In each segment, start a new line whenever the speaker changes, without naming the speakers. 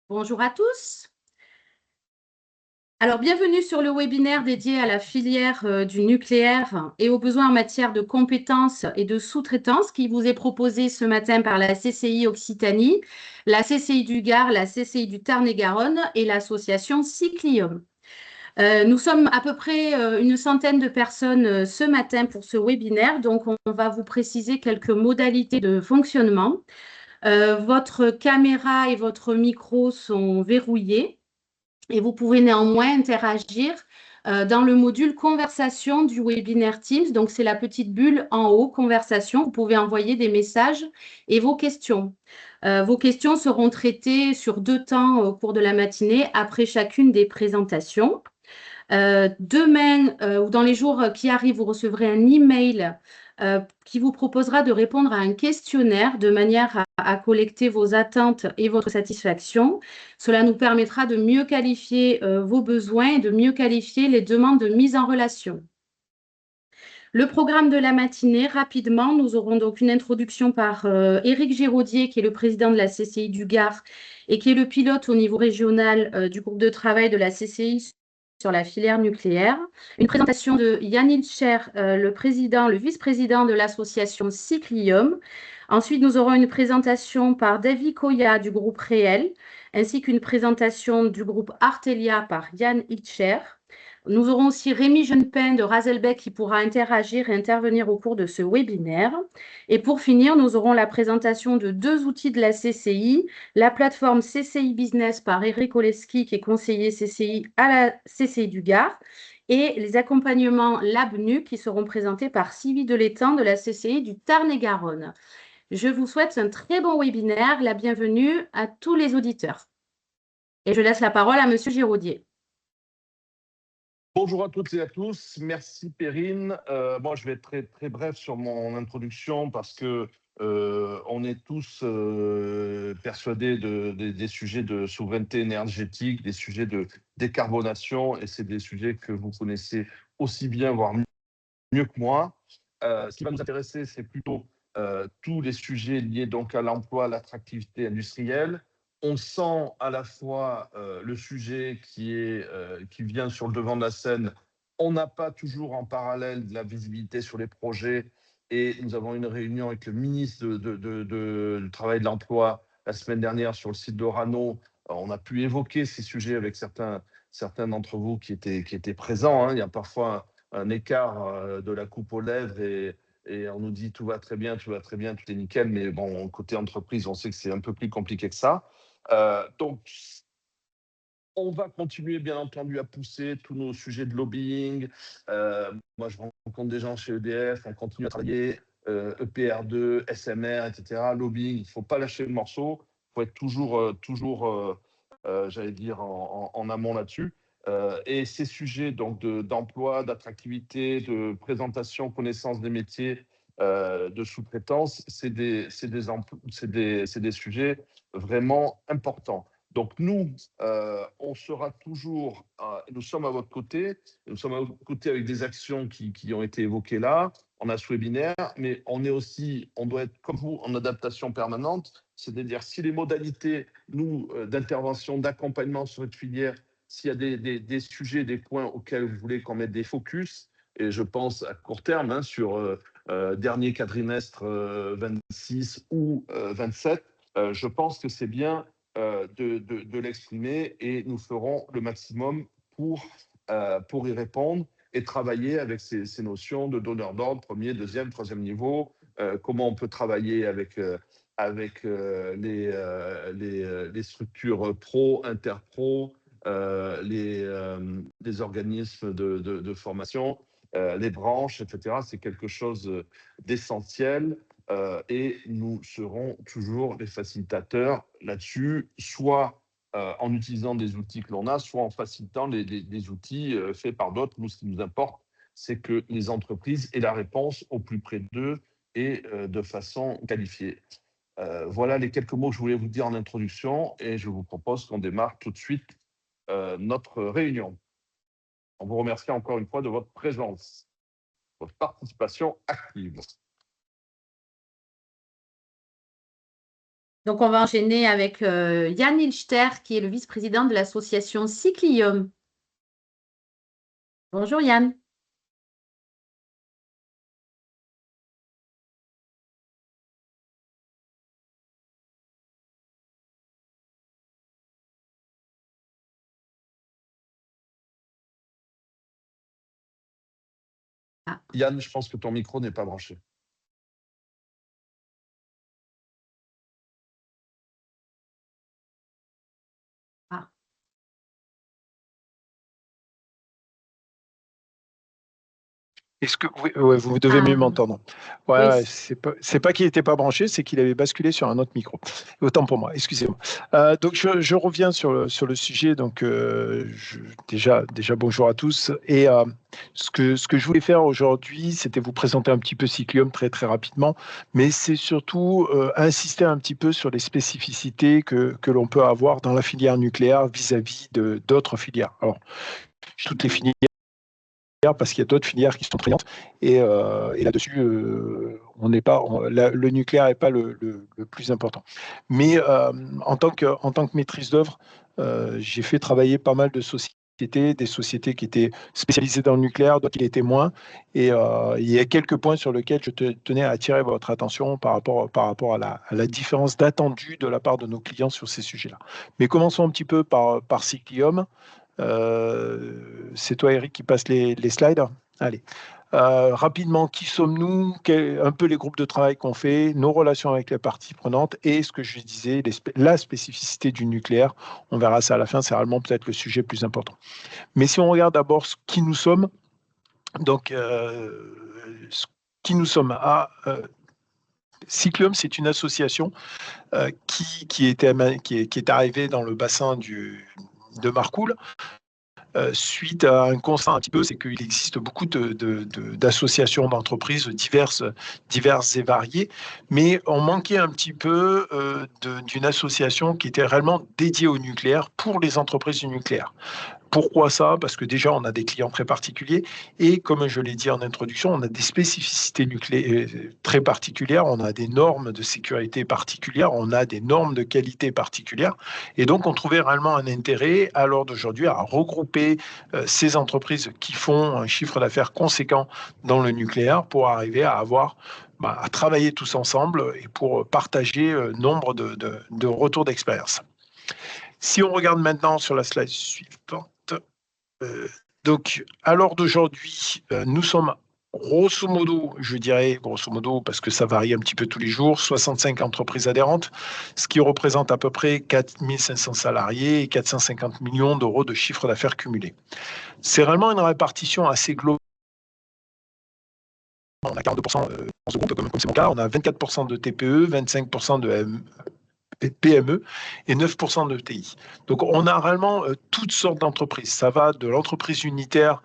Bonjour à tous. Alors, bienvenue sur le webinaire dédié à la filière du nucléaire et aux besoins en matière de compétences et de sous-traitance qui vous est proposé ce matin par la CCI Occitanie, la CCI du Gard, la CCI du Tarn-et-Garonne et l'association Cyclium. Nous sommes à peu près une centaine de personnes ce matin pour ce webinaire, donc on va vous préciser quelques modalités de fonctionnement. Votre caméra et votre micro sont verrouillés. Et vous pouvez néanmoins interagir dans le module conversation du webinaire Teams. Donc, c'est la petite bulle en haut, conversation. Vous pouvez envoyer des messages et vos questions. Vos questions seront traitées sur 2 temps au cours de la matinée, après chacune des présentations. Demain ou dans les jours qui arrivent, vous recevrez un email qui vous proposera de répondre à un questionnaire de manière à collecter vos attentes et votre satisfaction. Cela nous permettra de mieux qualifier vos besoins et de mieux qualifier les demandes de mise en relation. Le programme de la matinée, rapidement, nous aurons donc une introduction par Éric Giraudier, qui est le président de la CCI du Gard et qui est le pilote au niveau régional du groupe de travail de la CCI sur la filière nucléaire. Une présentation de Yann Hilscher, le vice-président de l'association Cyclium. Ensuite, nous aurons une présentation par David Koya du groupe Réel, ainsi qu'une présentation du groupe Artelia par Yann Hilscher. Nous aurons aussi Rémi Jeunepin de Razelbeck qui pourra interagir et intervenir au cours de ce webinaire. Et pour finir, nous aurons la présentation de 2 outils de la CCI, la plateforme CCI Business par Eric Oleski, qui est conseiller CCI à la CCI du Gard, et les accompagnements LabNu qui seront présentés par Sylvie Delétang de la CCI du Tarn-et-Garonne. Je vous souhaite un très bon webinaire, la bienvenue à tous les auditeurs. Et je laisse la parole à Monsieur Giraudier.
Bonjour à toutes et à tous. Merci Perrine. Moi, je vais être très, très bref sur mon introduction parce que on est tous persuadés des sujets de souveraineté énergétique, des sujets de décarbonation, et c'est des sujets que vous connaissez aussi bien, voire mieux que moi. Ce qui va nous intéresser, c'est plutôt tous les sujets liés donc à l'emploi, à l'attractivité industrielle. On sent à la fois le sujet qui vient sur le devant de la scène. On n'a pas toujours en parallèle de la visibilité sur les projets, et nous avons une réunion avec le ministre du Travail et de l'Emploi la semaine dernière sur le site d'Orano. On a pu évoquer ces sujets avec certains d'entre vous qui étaient présents, hein. Il y a parfois un écart de la coupe aux lèvres, et on nous dit tout va très bien, tout est nickel, mais bon, côté entreprise, on sait que c'est un peu plus compliqué que ça. Donc, on va continuer, bien entendu, à pousser tous nos sujets de lobbying. Moi, je rencontre des gens chez EDF, on continue à travailler, EPR2, SMR, etc. Lobbying, il ne faut pas lâcher le morceau, il faut être toujours, j'allais dire, en amont là-dessus. Et ces sujets donc d'emploi, d'attractivité, de présentation, connaissance des métiers, de sous-traitance, c'est des sujets vraiment importants. Donc nous, on sera toujours, nous sommes à votre côté, nous sommes à votre côté avec des actions qui ont été évoquées là, on a ce webinaire, mais on doit être comme vous en adaptation permanente, c'est-à-dire si les modalités, d'intervention, d'accompagnement sur cette filière, s'il y a des sujets, des points auxquels vous voulez qu'on mette des focus, et je pense à court terme, hein, sur dernier quadrimestre 26 ou 27, je pense que c'est bien de l'exprimer, et nous ferons le maximum pour y répondre et travailler avec ces notions de donneur d'ordre, premier, deuxième, troisième niveau, comment on peut travailler avec les structures pro, interpro, les organismes de formation, les branches, etc. C'est quelque chose d'essentiel. Et nous serons toujours les facilitateurs là-dessus, soit en utilisant des outils que l'on a, soit en facilitant des outils faits par d'autres. Nous, ce qui nous importe, c'est que les entreprises aient la réponse au plus près d'eux et de façon qualifiée. Voilà les quelques mots que je voulais vous dire en introduction, et je vous propose qu'on démarre tout de suite notre réunion. On vous remercie encore une fois de votre présence, votre participation active.
Donc, on va enchaîner avec Yann Hilchter, qui est le vice-président de l'association Cyclium. Bonjour Yann. Ah,
Yann, je pense que ton micro n'est pas branché.
ah.
Est-ce que vous devez mieux m'entendre?
Oui.
Ouais, c'est pas qu'il n'était pas branché, c'est qu'il avait basculé sur un autre micro. Autant pour moi, excusez-moi. Donc je reviens sur le sujet. Donc déjà bonjour à tous. Et ce que je voulais faire aujourd'hui, c'était vous présenter un petit peu Cyclium très très rapidement, mais c'est surtout insister un petit peu sur les spécificités que l'on peut avoir dans la filière nucléaire vis-à-vis de d'autres filières. Alors toutes les filières, parce qu'il y a d'autres filières qui sont traînantes et là-dessus, le nucléaire n'est pas le plus important. Mais en tant que maîtrise d'œuvre, j'ai fait travailler pas mal de sociétés, des sociétés qui étaient spécialisées dans le nucléaire, d'autres qui l'étaient moins. Et il y a quelques points sur lesquels je tenais à attirer votre attention par rapport à la différence d'attendu de la part de nos clients sur ces sujets-là. Mais commençons un petit peu par Cyclium. C'est toi, Eric, qui passe les slides. Allez. Rapidement, qui sommes-nous? Un peu les groupes de travail qu'on fait, nos relations avec les parties prenantes et ce que je disais, la spécificité du nucléaire. On verra ça à la fin, c'est réellement peut-être le sujet plus important. Mais si on regarde d'abord qui nous sommes, donc qui nous sommes Cyclium, c'est une association qui est arrivée dans le bassin de Marcoule. Suite à un constat un petit peu, c'est qu'il existe beaucoup d'associations, d'entreprises diverses et variées, mais on manquait un petit peu d'une association qui était réellement dédiée au nucléaire pour les entreprises du nucléaire. Pourquoi ça? Parce que déjà, on a des clients très particuliers et comme je l'ai dit en introduction, on a des spécificités nucléaires très particulières, on a des normes de sécurité particulières, on a des normes de qualité particulières et donc on trouvait réellement un intérêt à l'heure d'aujourd'hui à regrouper ces entreprises qui font un chiffre d'affaires conséquent dans le nucléaire pour arriver à avoir à travailler tous ensemble et pour partager nombre de retours d'expérience. Si on regarde maintenant sur la slide suivante, donc, à l'heure d'aujourd'hui, nous sommes grosso modo, je dirais grosso modo, parce que ça varie un petit peu tous les jours, 65 entreprises adhérentes, ce qui représente à peu près 4 500 salariés et 450 millions d'euros de chiffre d'affaires cumulé. C'est vraiment une répartition assez globale. On a 42% dans ce groupe, comme c'est mon cas, on a 24% de TPE, 25% de PME et 9% de TI. Donc, on a réellement toutes sortes d'entreprises. Ça va de l'entreprise unitaire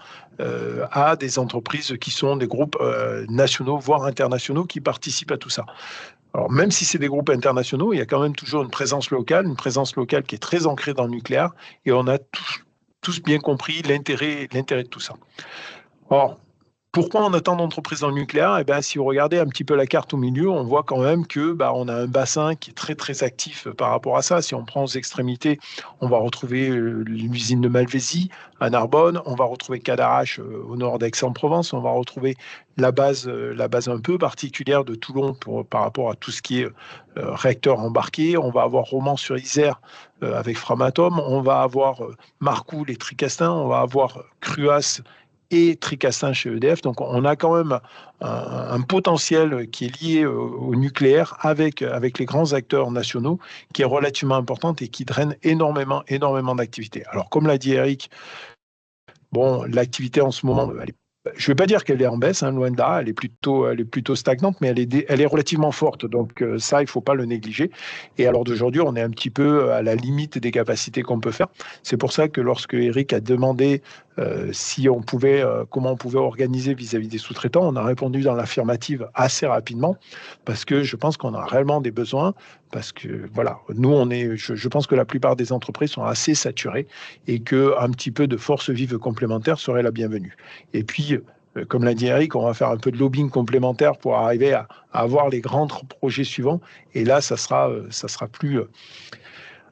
à des entreprises qui sont des groupes nationaux, voire internationaux, qui participent à tout ça. Alors, même si c'est des groupes internationaux, il y a quand même toujours une présence locale qui est très ancrée dans le nucléaire, et on a tous bien compris l'intérêt de tout ça. Or, pourquoi on a tant d'entreprises dans le nucléaire? Eh bien, si vous regardez un petit peu la carte au milieu, on voit quand même que on a un bassin qui est très très actif par rapport à ça. Si on prend aux extrémités, on va retrouver l'usine de Malvézy à Narbonne, on va retrouver Cadarache au nord d'Aix-en-Provence, on va retrouver la base un peu particulière de Toulon par rapport à tout ce qui est réacteur embarqué. On va avoir Romans-sur-Isère avec Framatome, on va avoir Marcoule et Tricastin, on va avoir Cruas et Tricastin chez EDF. Donc, on a quand même un potentiel qui est lié au nucléaire avec les grands acteurs nationaux qui est relativement important et qui draine énormément d'activités. Alors, comme l'a dit Eric, l'activité en ce moment, je ne vais pas dire qu'elle est en baisse, loin de là, elle est plutôt stagnante, mais elle est relativement forte. Donc ça, il ne faut pas le négliger. Et à l'heure d'aujourd'hui, on est un petit peu à la limite des capacités qu'on peut faire. C'est pour ça que lorsque Eric a demandé comment on pouvait organiser vis-à-vis des sous-traitants, on a répondu dans l'affirmative assez rapidement, parce que je pense qu'on a réellement des besoins, parce que voilà, nous, je pense que la plupart des entreprises sont assez saturées et qu'un petit peu de force vive complémentaire serait la bienvenue. Et puis, comme l'a dit Eric, on va faire un peu de lobbying complémentaire pour arriver à avoir les grands projets suivants. Et là, ça sera plus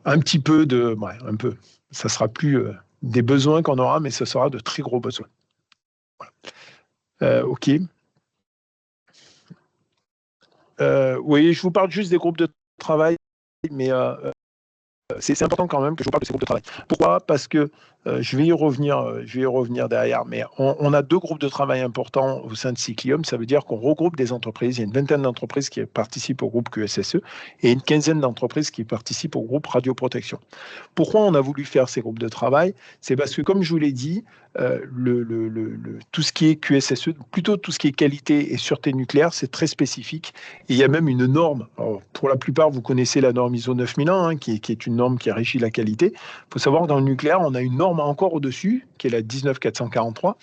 un petit peu de, ouais, un peu, ça sera plus des besoins qu'on aura, mais ce sera de très gros besoins. Voilà. OK. Oui, je vous parle juste des groupes de travail, mais c'est important quand même que je vous parle de ces groupes de travail. Pourquoi? Parce que je vais y revenir derrière, mais on a 2 groupes de travail importants au sein de Cyclium. Ça veut dire qu'on regroupe des entreprises. Il y a une vingtaine d'entreprises qui participent au groupe QSSE et une quinzaine d'entreprises qui participent au groupe Radioprotection. Pourquoi on a voulu faire ces groupes de travail? C'est parce que, comme je vous l'ai dit, tout ce qui est QSSE, plutôt tout ce qui est qualité et sûreté nucléaire, c'est très spécifique. Et il y a même une norme. Alors, pour la plupart, vous connaissez la norme ISO 9001, hein, qui est une norme qui régit la qualité. Il faut savoir que dans le nucléaire, on a une norme encore au-dessus, qui est la 19443,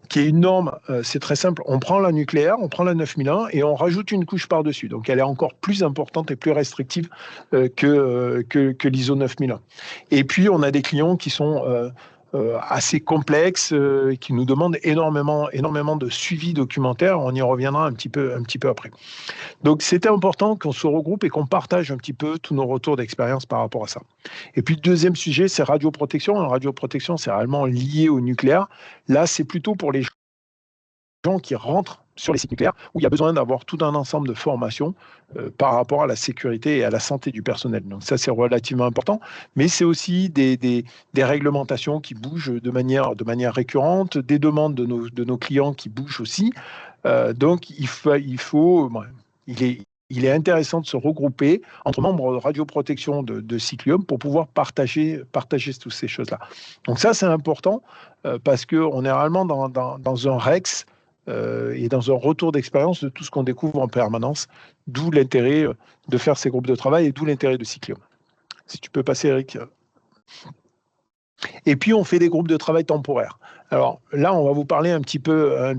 qui est une norme, c'est très simple, on prend la nucléaire, on prend la 9001 et on rajoute une couche par-dessus. Donc elle est encore plus importante et plus restrictive que l'ISO 9001. Et puis on a des clients qui sont assez complexes, qui nous demandent énormément de suivi documentaire. On y reviendra un petit peu après. Donc, c'était important qu'on se regroupe et qu'on partage un petit peu tous nos retours d'expérience par rapport à ça. Et puis, le deuxième sujet, c'est radioprotection. La radioprotection, c'est réellement lié au nucléaire. Là, c'est plutôt pour les gens qui rentrent sur les sites nucléaires, où il y a besoin d'avoir tout un ensemble de formations par rapport à la sécurité et à la santé du personnel. Donc ça, c'est relativement important, mais c'est aussi des réglementations qui bougent de manière récurrente, des demandes de nos clients qui bougent aussi. Donc, il est intéressant de se regrouper entre membres de radioprotection de Cyclium pour pouvoir partager toutes ces choses-là. Donc ça, c'est important parce qu'on est réellement dans un REX et dans un retour d'expérience de tout ce qu'on découvre en permanence, d'où l'intérêt de faire ces groupes de travail et d'où l'intérêt de Cyclium. Si tu peux passer, Eric. Et puis, on fait des groupes de travail temporaires. Alors là, on va vous parler un petit peu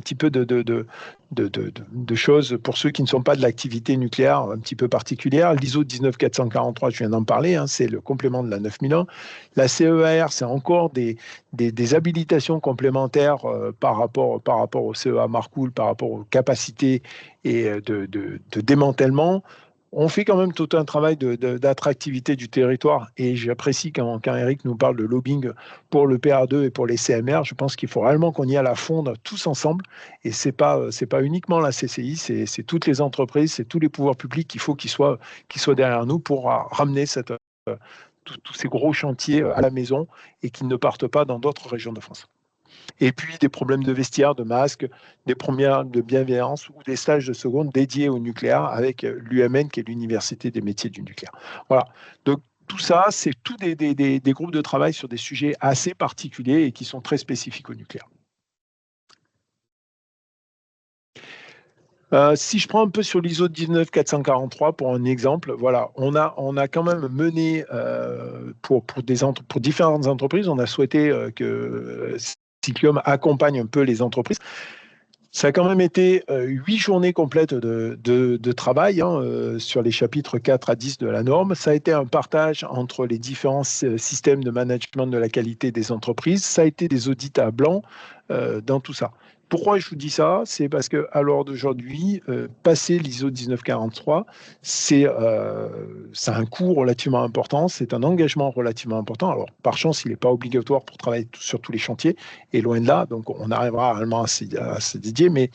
de choses pour ceux qui ne sont pas de l'activité nucléaire un petit peu particulière. L'ISO 19443, je viens d'en parler, hein, c'est le complément de la 9001. La CEAR, c'est encore des habilitations complémentaires par rapport au CEA Marcoule, par rapport aux capacités et de démantèlement. On fait quand même tout un travail d'attractivité du territoire et j'apprécie quand Eric nous parle de lobbying pour le PR2 et pour les CMR. Je pense qu'il faut réellement qu'on y aille à fond tous ensemble et c'est pas uniquement la CCI, c'est toutes les entreprises, c'est tous les pouvoirs publics qu'il faut qu'ils soient derrière nous pour ramener tous ces gros chantiers à la maison et qu'ils ne partent pas dans d'autres régions de France. Et puis des problèmes de vestiaire, de masques, des premières de bienveillance ou des stages de seconde dédiés au nucléaire avec l'UMN, qui est l'Université des métiers du nucléaire. Voilà. Donc, tout ça, c'est tous des groupes de travail sur des sujets assez particuliers et qui sont très spécifiques au nucléaire. Si je prends un peu sur l'ISO 19443 pour un exemple, voilà, on a quand même mené pour différentes entreprises, on a souhaité que Cyclium accompagne un peu les entreprises. Ça a quand même été 8 journées complètes de travail sur les chapitres 4 à 10 de la norme. Ça a été un partage entre les différents systèmes de management de la qualité des entreprises. Ça a été des audits à blanc dans tout ça. Pourquoi je vous dis ça? C'est parce qu'à l'heure d'aujourd'hui, passer l'ISO 1943, c'est un coût relativement important, c'est un engagement relativement important. Alors, par chance, il n'est pas obligatoire pour travailler sur tous les chantiers, et loin de là, donc on arrivera réellement à se dédier, mais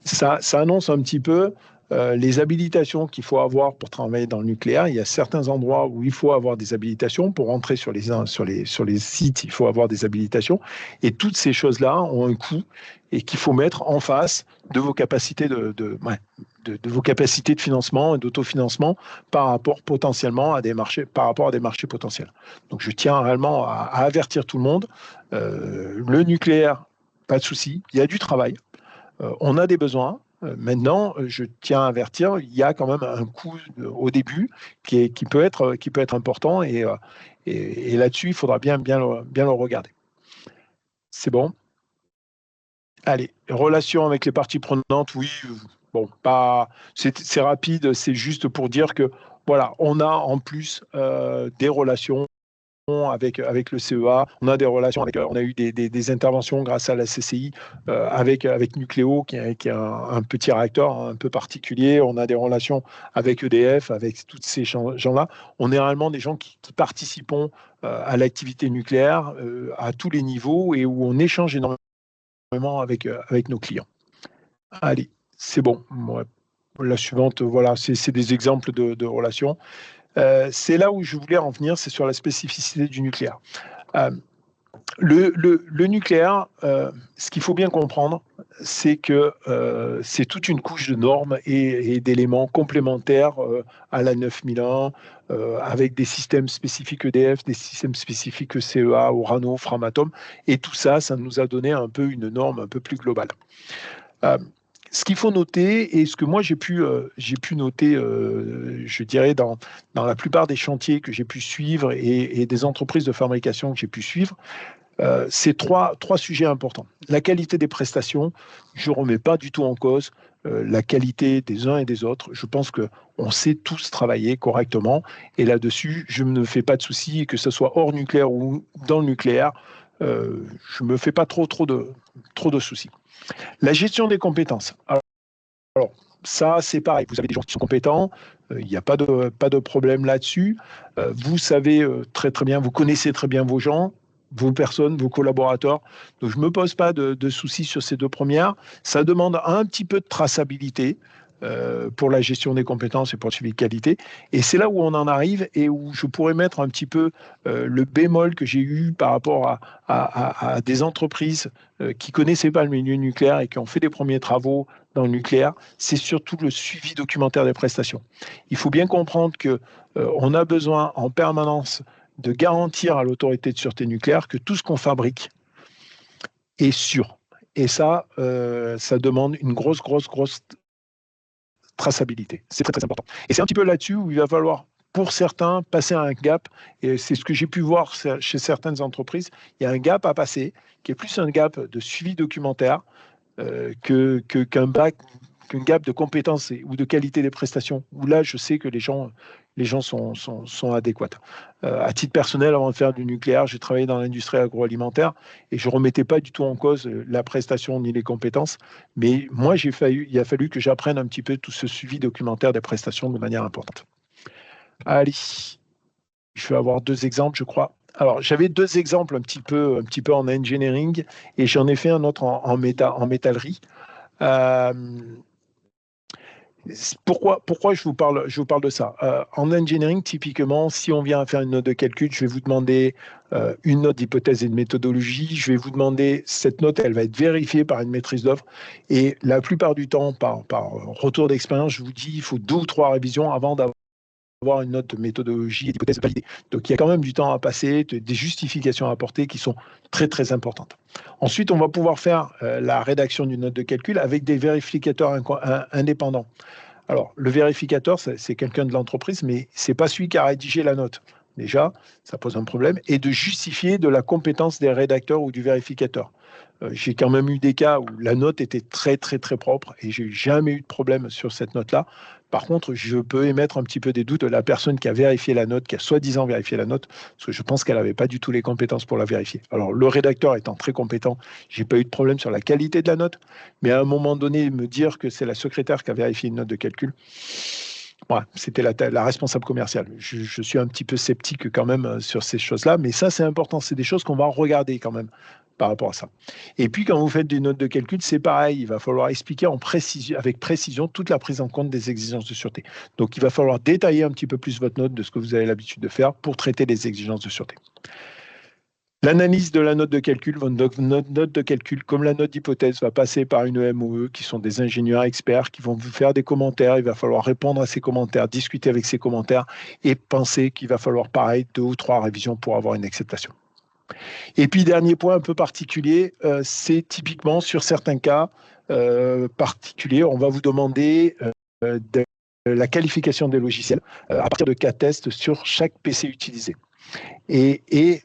ça annonce un petit peu les habilitations qu'il faut avoir pour travailler dans le nucléaire. Il y a certains endroits où il faut avoir des habilitations. Pour rentrer sur les sites, il faut avoir des habilitations. Et toutes ces choses-là ont un coût et qu'il faut mettre en face de vos capacités de vos capacités de financement et d'autofinancement par rapport potentiellement à des marchés potentiels. Donc je tiens réellement à avertir tout le monde. Le nucléaire, pas de souci, il y a du travail. On a des besoins. Maintenant, je tiens à avertir, il y a quand même un coût au début qui peut être important et là-dessus, il faudra bien le regarder. C'est bon? Allez, relations avec les parties prenantes, oui, bon, c'est rapide, c'est juste pour dire que voilà, on a en plus des relations avec le CEA, on a des relations on a eu des interventions grâce à la CCI avec Nucléo, qui est un petit réacteur un peu particulier. On a des relations avec EDF, avec tous ces gens-là. On est réellement des gens qui participons à l'activité nucléaire à tous les niveaux et où on échange énormément avec nos clients. Allez, c'est bon. Ouais. La suivante, voilà, c'est des exemples de relations. C'est là où je voulais en venir, c'est sur la spécificité du nucléaire. Le nucléaire, ce qu'il faut bien comprendre, c'est que c'est toute une couche de normes et d'éléments complémentaires à la 9001, avec des systèmes spécifiques EDF, des systèmes spécifiques CEA, Orano, Framatome, et tout ça, ça nous a donné un peu une norme un peu plus globale. Ce qu'il faut noter, et ce que moi j'ai pu noter, je dirais, dans la plupart des chantiers que j'ai pu suivre et des entreprises de fabrication que j'ai pu suivre, c'est trois sujets importants. La qualité des prestations, je ne remets pas du tout en cause la qualité des uns et des autres. Je pense qu'on sait tous travailler correctement, et là-dessus, je ne me fais pas de soucis, que ce soit hors nucléaire ou dans le nucléaire, je ne me fais pas trop de soucis. La gestion des compétences. Alors ça, c'est pareil. Vous avez des gens qui sont compétents, il n'y a pas de problème là-dessus. Vous savez très bien, vous connaissez très bien vos gens, vos personnes, vos collaborateurs. Donc, je ne me pose pas de soucis sur ces deux premières. Ça demande un petit peu de traçabilité pour la gestion des compétences et pour le suivi de qualité. Et c'est là où on en arrive et où je pourrais mettre un petit peu le bémol que j'ai eu par rapport à des entreprises qui ne connaissaient pas le milieu nucléaire et qui ont fait des premiers travaux dans le nucléaire. C'est surtout le suivi documentaire des prestations. Il faut bien comprendre qu'on a besoin en permanence de garantir à l'autorité de sûreté nucléaire que tout ce qu'on fabrique est sûr. Et ça, ça demande une grosse traçabilité. C'est très important. Et c'est un petit peu là-dessus où il va falloir, pour certains, passer à un gap. Et c'est ce que j'ai pu voir chez certaines entreprises. Il y a un gap à passer, qui est plus un gap de suivi documentaire qu'un gap de compétences ou de qualité des prestations, où là, je sais que les gens sont adéquats. À titre personnel, avant de faire du nucléaire, j'ai travaillé dans l'industrie agroalimentaire et je ne remettais pas du tout en cause la prestation ni les compétences. Mais moi, il a fallu que j'apprenne un petit peu tout ce suivi documentaire des prestations de manière importante. Allez, je vais avoir 2 exemples, je crois. Alors, j'avais 2 exemples un petit peu en engineering et j'en ai fait un autre en métallerie. Pourquoi je vous parle de ça? En engineering, typiquement, si on vient faire une note de calcul, je vais vous demander une note d'hypothèse et de méthodologie. Je vais vous demander, cette note, elle va être vérifiée par une maîtrise d'œuvre. Et la plupart du temps, par retour d'expérience, je vous dis, il faut 2 ou 3 révisions avant d'avoir une note de méthodologie et d'hypothèse validée. Donc, il y a quand même du temps à passer, des justifications à apporter qui sont très importantes. Ensuite, on va pouvoir faire la rédaction d'une note de calcul avec des vérificateurs indépendants. Alors, le vérificateur, c'est quelqu'un de l'entreprise, mais ce n'est pas celui qui a rédigé la note. Déjà, ça pose un problème. Et de justifier de la compétence des rédacteurs ou du vérificateur. J'ai quand même eu des cas où la note était très propre et j'ai jamais eu de problème sur cette note-là. Par contre, je peux émettre un petit peu des doutes de la personne qui a vérifié la note, qui a soi-disant vérifié la note, parce que je pense qu'elle n'avait pas du tout les compétences pour la vérifier. Alors, le rédacteur étant très compétent, j'ai pas eu de problème sur la qualité de la note, mais à un moment donné, me dire que c'est la secrétaire qui a vérifié une note de calcul, ouais, c'était la responsable commerciale. Je suis un petit peu sceptique quand même sur ces choses-là, mais ça, c'est important. C'est des choses qu'on va regarder quand même par rapport à ça. Et puis, quand vous faites des notes de calcul, c'est pareil. Il va falloir expliquer avec précision toute la prise en compte des exigences de sûreté. Donc, il va falloir détailler un petit peu plus votre note de ce que vous avez l'habitude de faire pour traiter les exigences de sûreté. L'analyse de la note de calcul, votre note de calcul, comme la note d'hypothèse, va passer par une MOE qui sont des ingénieurs experts qui vont vous faire des commentaires. Il va falloir répondre à ces commentaires, discuter avec ces commentaires et penser qu'il va falloir pareil 2 ou 3 révisions pour avoir une acceptation. Et puis, dernier point un peu particulier, c'est typiquement sur certains cas particuliers, on va vous demander de la qualification des logiciels à partir de cas tests sur chaque PC utilisé. Et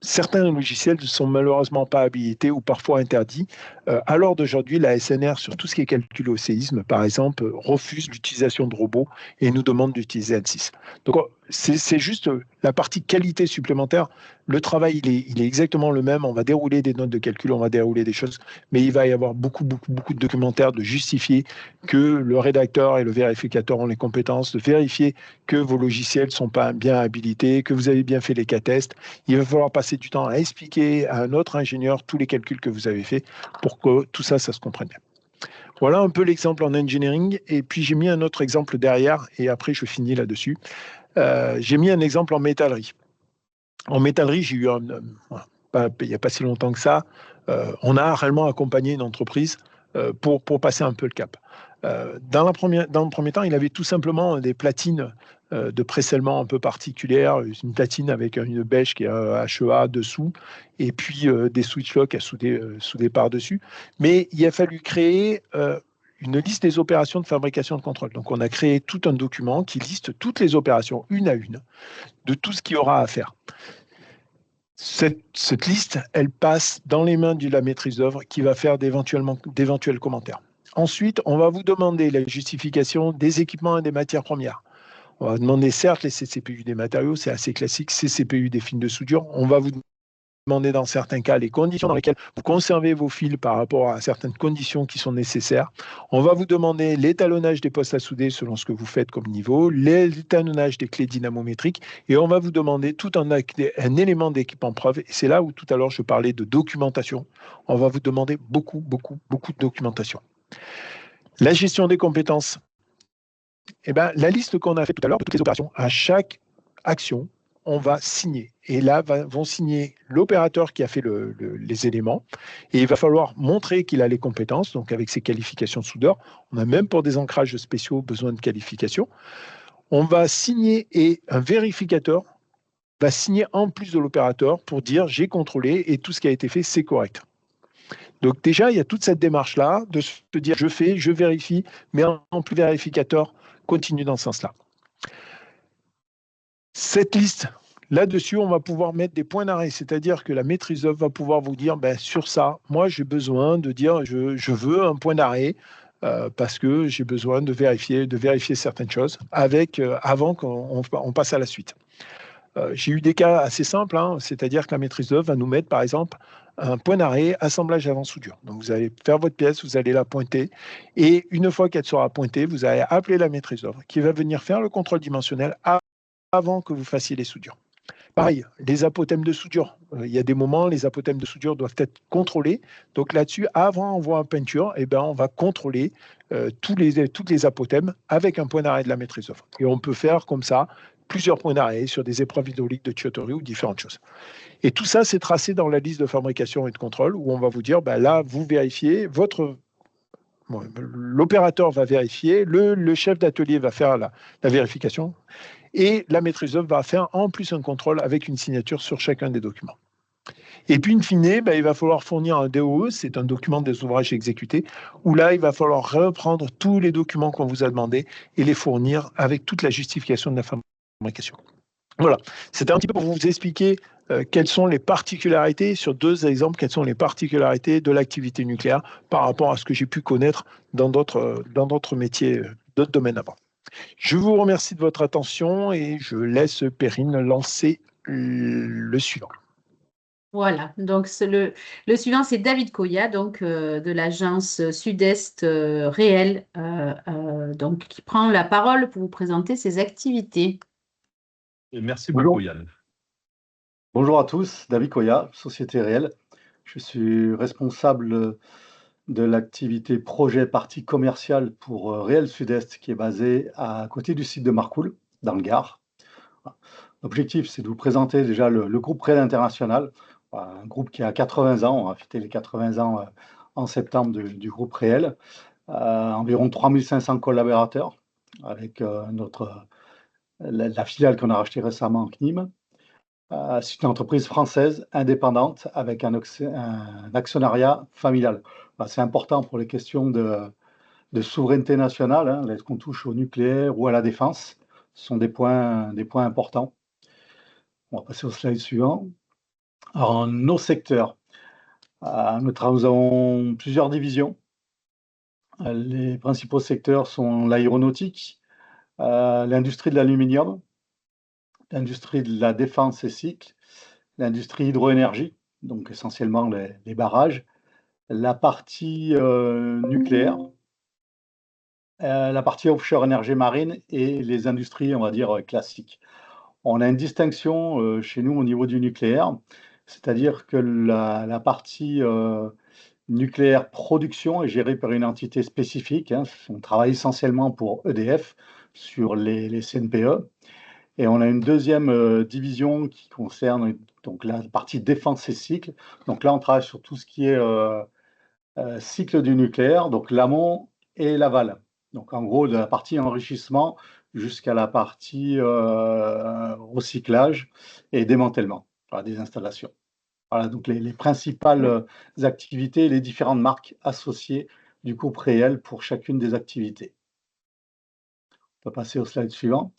certains logiciels ne sont malheureusement pas habilités ou parfois interdits. À l'heure d'aujourd'hui, la SNR, sur tout ce qui est calcul au séisme, par exemple, refuse l'utilisation de robots et nous demande d'utiliser ANSYS. Donc, c'est juste la partie qualité supplémentaire. Le travail, il est exactement le même. On va dérouler des notes de calcul, on va dérouler des choses, mais il va y avoir beaucoup de documentaires de justifier que le rédacteur et le vérificateur ont les compétences, de vérifier que vos logiciels sont pas bien habilités, que vous avez bien fait les cas tests. Il va falloir passer du temps à expliquer à un autre ingénieur tous les calculs que vous avez faits pour que tout ça, ça se comprenne bien. Voilà un peu l'exemple en engineering. Et puis, j'ai mis un autre exemple derrière et après, je finis là-dessus. J'ai mis un exemple en métallerie. En métallerie, j'ai eu il n'y a pas si longtemps que ça, on a réellement accompagné une entreprise pour passer un peu le cap. Dans le premier temps, il avait tout simplement des platines de pré-scellement un peu particulières, une platine avec une bêche qui est HEA dessous, et puis des switch locks à souder par-dessus. Mais il a fallu créer une liste des opérations de fabrication de contrôle. Donc, on a créé tout un document qui liste toutes les opérations, une à une, de tout ce qu'il y aura à faire. Cette liste, elle passe dans les mains de la maîtrise d'œuvre qui va faire d'éventuels commentaires. Ensuite, on va vous demander la justification des équipements et des matières premières. On va demander certes les CCPU des matériaux, c'est assez classique, CCPU des fils de soudure. On va vous demander dans certains cas les conditions dans lesquelles vous conservez vos fils par rapport à certaines conditions qui sont nécessaires. On va vous demander l'étalonnage des postes à souder selon ce que vous faites comme niveau, l'étalonnage des clés dynamométriques, et on va vous demander tout un élément d'équipement preuve. Et c'est là où tout à l'heure je parlais de documentation. On va vous demander beaucoup de documentation. La gestion des compétences. Eh ben, la liste qu'on a fait tout à l'heure de toutes les opérations, à chaque action, on va signer. Et là, vont signer l'opérateur qui a fait les éléments. Et il va falloir montrer qu'il a les compétences, donc avec ses qualifications de soudeur. On a même pour des ancrages spéciaux besoin de qualifications. On va signer et un vérificateur va signer en plus de l'opérateur pour dire j'ai contrôlé et tout ce qui a été fait, c'est correct. Donc déjà, il y a toute cette démarche-là de se dire je fais, je vérifie, mais en plus vérificateur continue dans ce sens-là. Cette liste, là-dessus, on va pouvoir mettre des points d'arrêt, c'est-à-dire que la maîtrise d'œuvre va pouvoir vous dire, sur ça, moi j'ai besoin de dire, je veux un point d'arrêt parce que j'ai besoin de vérifier certaines choses avant qu'on passe à la suite. J'ai eu des cas assez simples, c'est-à-dire que la maîtrise d'œuvre va nous mettre, par exemple, un point d'arrêt, assemblage avant soudure. Donc, vous allez faire votre pièce, vous allez la pointer, et une fois qu'elle sera pointée, vous allez appeler la maîtrise d'œuvre qui va venir faire le contrôle dimensionnel avant que vous fassiez les soudures. Pareil, les apothèmes de soudure. Il y a des moments, les apothèmes de soudure doivent être contrôlés. Donc là-dessus, avant envoi en peinture, on va contrôler tous les apothèmes avec un point d'arrêt de la maîtrise d'œuvre. Et on peut faire comme ça plusieurs points d'arrêt sur des épreuves hydrauliques de tuyauterie ou différentes choses. Et tout ça, c'est tracé dans la liste de fabrication et de contrôle où on va vous dire, là, vous vérifiez, l'opérateur va vérifier, le chef d'atelier va faire la vérification et la maîtrise d'œuvre va faire en plus un contrôle avec une signature sur chacun des documents. Et puis, in fine, il va falloir fournir un DOE, c'est un document des ouvrages exécutés, où là, il va falloir reprendre tous les documents qu'on vous a demandés et les fournir avec toute la justification de la fabrication. Voilà, c'était un petit peu pour vous expliquer quelles sont les particularités, sur deux exemples, quelles sont les particularités de l'activité nucléaire par rapport à ce que j'ai pu connaître dans d'autres métiers, d'autres domaines avant. Je vous remercie de votre attention et je laisse Perrine lancer le suivant.
Voilà, donc le suivant, c'est David Koya, donc de l'agence Sud-Est Réel, donc qui prend la parole pour vous présenter ses activités.
Et merci beaucoup, Yann.
Bonjour à tous, David Koya, Société Réelle. Je suis responsable de l'activité projet partie commerciale pour Réel Sud-Est qui est basé à côté du site de Marcoule, dans le Gard. L'objectif, c'est de vous présenter déjà le groupe Réel International, un groupe qui a 80 ans, on a fêté les 80 ans en septembre du groupe Réel, environ 3500 collaborateurs avec la filiale qu'on a rachetée récemment, CNIM. C'est une entreprise française indépendante avec un actionnariat familial. C'est important pour les questions de souveraineté nationale, est-ce qu'on touche au nucléaire ou à la défense, ce sont des points importants. On va passer au slide suivant. Alors, nos secteurs, nous avons plusieurs divisions. Les principaux secteurs sont l'aéronautique, l'industrie de l'aluminium, l'industrie de la défense et cycle, l'industrie hydroénergie, donc essentiellement les barrages, la partie nucléaire, la partie offshore énergie marine et les industries, on va dire, classiques. On a une distinction chez nous au niveau du nucléaire, c'est-à-dire que la partie nucléaire production est gérée par une entité spécifique. Hein. On travaille essentiellement pour EDF sur les CNPE. Et on a une deuxième division qui concerne donc la partie défense et cycle. Donc là, on travaille sur tout ce qui est cycle du nucléaire, donc l'amont et l'aval. Donc en gros, de la partie enrichissement jusqu'à la partie recyclage et démantèlement des installations. Voilà, donc les principales activités et les différentes marques associées du groupe réel pour chacune des activités. On peut passer au slide suivant.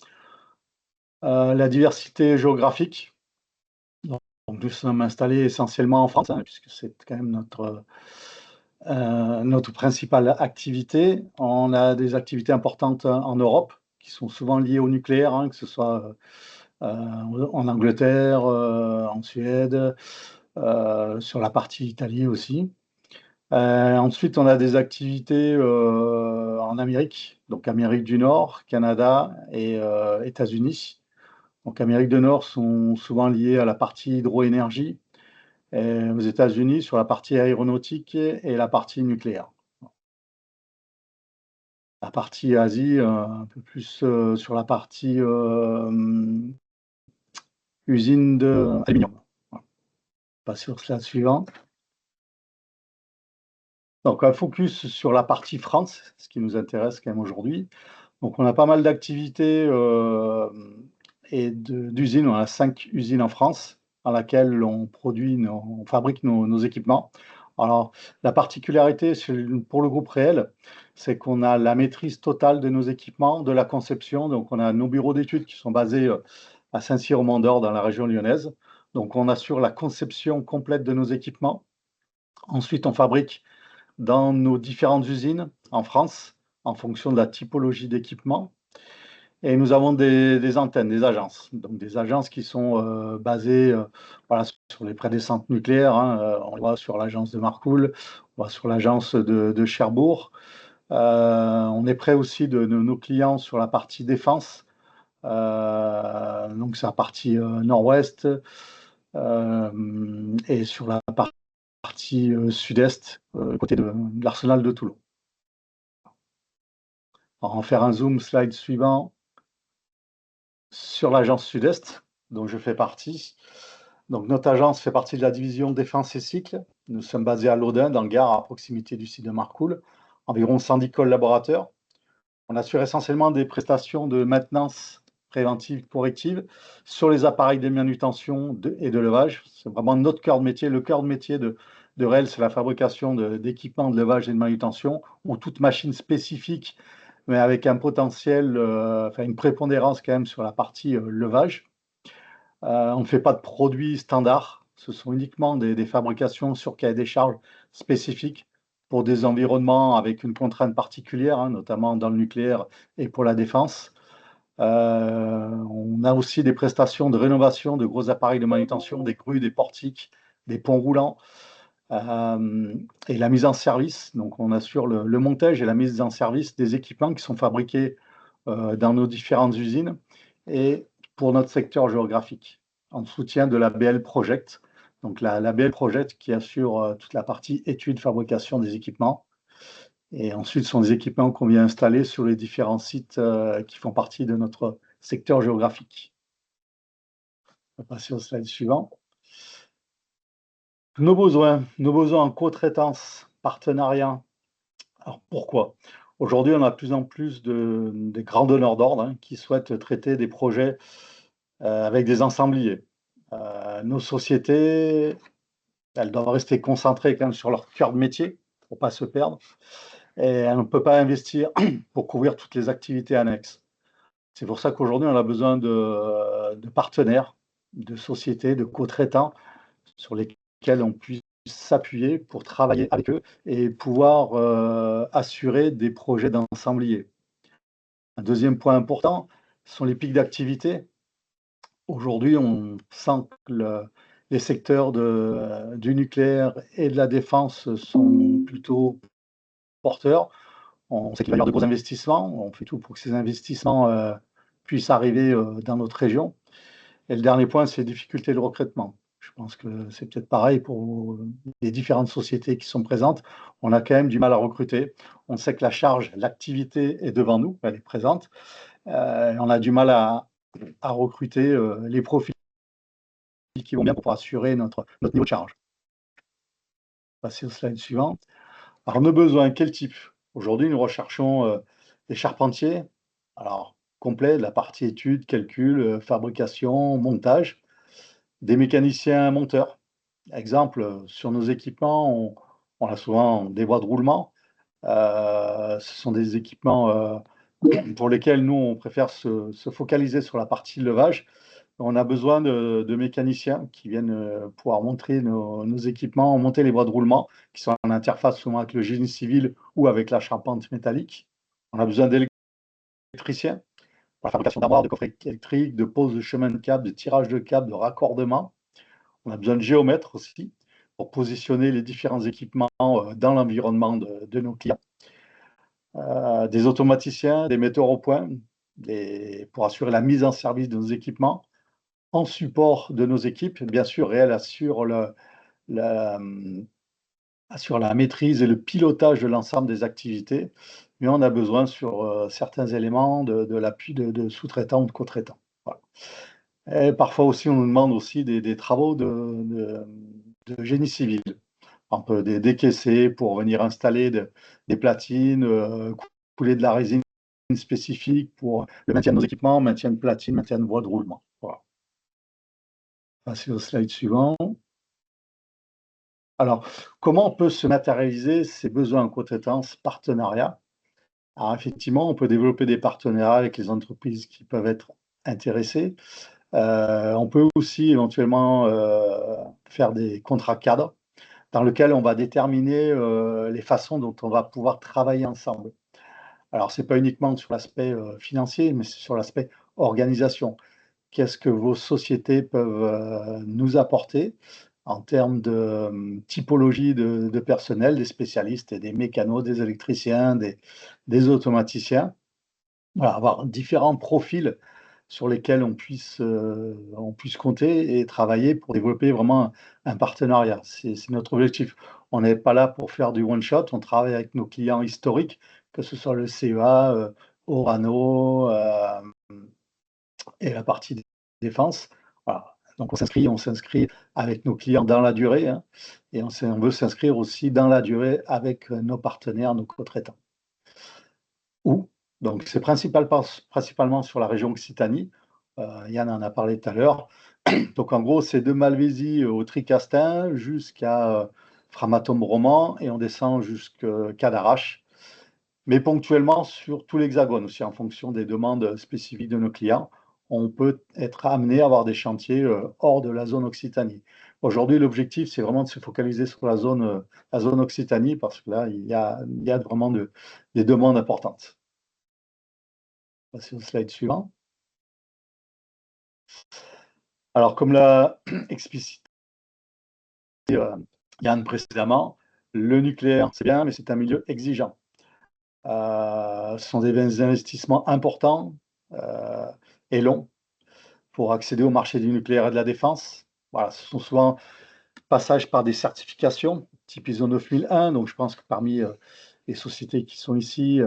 La diversité géographique. Donc, nous sommes installés essentiellement en France, hein, puisque c'est quand même notre principale activité. On a des activités importantes en Europe, qui sont souvent liées au nucléaire, hein, que ce soit en Angleterre, en Suède, sur la partie Italie aussi. Ensuite, on a des activités en Amérique, donc Amérique du Nord, Canada et États-Unis. Donc, Amérique du Nord sont souvent liées à la partie hydroénergie, et aux États-Unis sur la partie aéronautique et la partie nucléaire. La partie Asie, un peu plus sur la partie usine d'aluminium. Voilà. Passe sur le slide suivant. Donc, un focus sur la partie France, ce qui nous intéresse quand même aujourd'hui. Donc, on a pas mal d'activités et d'usines. On a 5 usines en France dans laquelle on fabrique nos équipements. Alors, la particularité pour le groupe réel, c'est qu'on a la maîtrise totale de nos équipements, de la conception. Donc, on a nos bureaux d'études qui sont basés à Saint-Cyr-au-Mont-d'Or dans la région lyonnaise. Donc, on assure la conception complète de nos équipements. Ensuite, on fabrique dans nos différentes usines en France, en fonction de la typologie d'équipement. Et nous avons des antennes, des agences. Donc des agences qui sont basées voilà, sur les près des centres nucléaires. Hein. On voit sur l'agence de Marcoule, on voit sur l'agence de Cherbourg. On est près aussi de nos clients sur la partie défense. Donc c'est la partie nord-ouest et sur la partie sud-est, côté de l'arsenal de Toulon. Alors, on va faire un zoom, slide suivant, sur l'agence Sud-Est, dont je fais partie. Donc, notre agence fait partie de la division Défense et Cycle. Nous sommes basés à Laudun, dans le Gard, à proximité du site de Marcoule. Environ 110 collaborateurs. On assure essentiellement des prestations de maintenance préventive corrective sur les appareils de manutention et de levage. C'est vraiment notre cœur de métier. Le cœur de métier de REL, c'est la fabrication d'équipements de levage et de manutention, ou toute machine spécifique, mais avec un potentiel, une prépondérance quand même sur la partie levage. On ne fait pas de produits standards. Ce sont uniquement des fabrications sur cahier des charges spécifiques pour des environnements avec une contrainte particulière, hein, notamment dans le nucléaire et pour la défense. On a aussi des prestations de rénovation de gros appareils de manutention, des grues, des portiques, des ponts roulants, et la mise en service. Donc, on assure le montage et la mise en service des équipements qui sont fabriqués dans nos différentes usines et pour notre secteur géographique, en soutien de la BL Project. Donc, la BL Project qui assure toute la partie étude, fabrication des équipements. Et ensuite, ce sont des équipements qu'on vient installer sur les différents sites qui font partie de notre secteur géographique. On va passer au slide suivant. Nos besoins en co-traitance, partenariat. Alors, pourquoi? Aujourd'hui, on a de plus en plus des grands donneurs d'ordre hein, qui souhaitent traiter des projets avec des ensembliers. Nos sociétés, elles doivent rester concentrées quand même sur leur cœur de métier pour ne pas se perdre. Et on ne peut pas investir pour couvrir toutes les activités annexes. C'est pour ça qu'aujourd'hui, on a besoin de partenaires, de sociétés, de co-traitants sur lesquels on puisse s'appuyer pour travailler avec eux et pouvoir assurer des projets d'ensemblier. Un deuxième point important sont les pics d'activité. aujourd'hui, on sent que les secteurs du nucléaire et de la défense sont plutôt porteurs. On sait qu'il va y avoir de gros investissements. On fait tout pour que ces investissements puissent arriver dans notre région. Et le dernier point, c'est les difficultés de recrutement. Je pense que c'est peut-être pareil pour les différentes sociétés qui sont présentes. On a quand même du mal à recruter. On sait que la charge, l'activité est devant nous, elle est présente. On a du mal à recruter les profils qui vont bien pour assurer notre niveau de charge. Passer au slide suivant. Alors, nos besoins, quel type? Aujourd'hui, nous recherchons des charpentiers, alors complets, de la partie études, calcul, fabrication, montage, des mécaniciens monteurs. Exemple, sur nos équipements, on a souvent des voies de roulement. Ce sont des équipements pour lesquels nous, on préfère se focaliser sur la partie levage. On a besoin de mécaniciens qui viennent pouvoir montrer nos équipements, monter les voies de roulement, qui sont en interface souvent avec le génie civil ou avec la charpente métallique. On a besoin d'électriciens pour la fabrication d'armoires, de coffrets électriques, de pose de chemin de câble, de tirage de câble, de raccordement. On a besoin de géomètres aussi pour positionner les différents équipements dans l'environnement de nos clients. Des automaticiens, des metteurs au point pour assurer la mise en service de nos équipements, en support de nos équipes. Bien sûr, Réel assure la maîtrise et le pilotage de l'ensemble des activités, mais on a besoin sur certains éléments de l'appui de sous-traitants ou de co-traitants. Voilà. Et parfois aussi, on nous demande aussi des travaux de génie civil. On peut décaisser pour venir installer des platines, couler de la résine spécifique pour le maintien de nos équipements, maintien de platine, maintien de voies de roulement. Voilà. Passer au slide suivant. Alors, comment on peut se matérialiser ces besoins en co-traitance, partenariat? Alors, effectivement, on peut développer des partenariats avec les entreprises qui peuvent être intéressées. On peut aussi éventuellement faire des contrats cadres dans lesquels on va déterminer les façons dont on va pouvoir travailler ensemble. Alors, ce n'est pas uniquement sur l'aspect financier, mais c'est sur l'aspect organisation. Qu'est-ce que vos sociétés peuvent nous apporter en termes de typologie de personnel, des spécialistes, des mécanos, des électriciens, des automaticiens. Voilà, avoir différents profils sur lesquels on puisse compter et travailler pour développer vraiment un partenariat. C'est notre objectif. On n'est pas là pour faire du one shot, on travaille avec nos clients historiques, que ce soit le CEA, Orano, et la partie défense. Voilà. Donc on s'inscrit avec nos clients dans la durée, hein, et on veut s'inscrire aussi dans la durée avec nos partenaires, nos co-traitants. Donc c'est principalement sur la région Occitanie. Yann en a parlé tout à l'heure. Donc en gros, c'est de Malvésie au Tricastin jusqu'à Framatome-Roman et on descend jusqu'à Cadarache. Mais ponctuellement sur tout l'Hexagone aussi, en fonction des demandes spécifiques de nos clients, on peut être amené à avoir des chantiers hors de la zone Occitanie. Aujourd'hui, l'objectif, c'est vraiment de se focaliser sur la zone Occitanie parce que là, il y a vraiment des demandes importantes. Passer au slide suivant. Alors, comme l'a explicité Yann précédemment, le nucléaire, c'est bien, mais c'est un milieu exigeant. Ce sont des investissements importants et longs pour accéder au marché du nucléaire et de la défense. Voilà, ce sont souvent passages par des certifications, type ISO 9001. Donc, je pense que parmi les sociétés qui sont ici,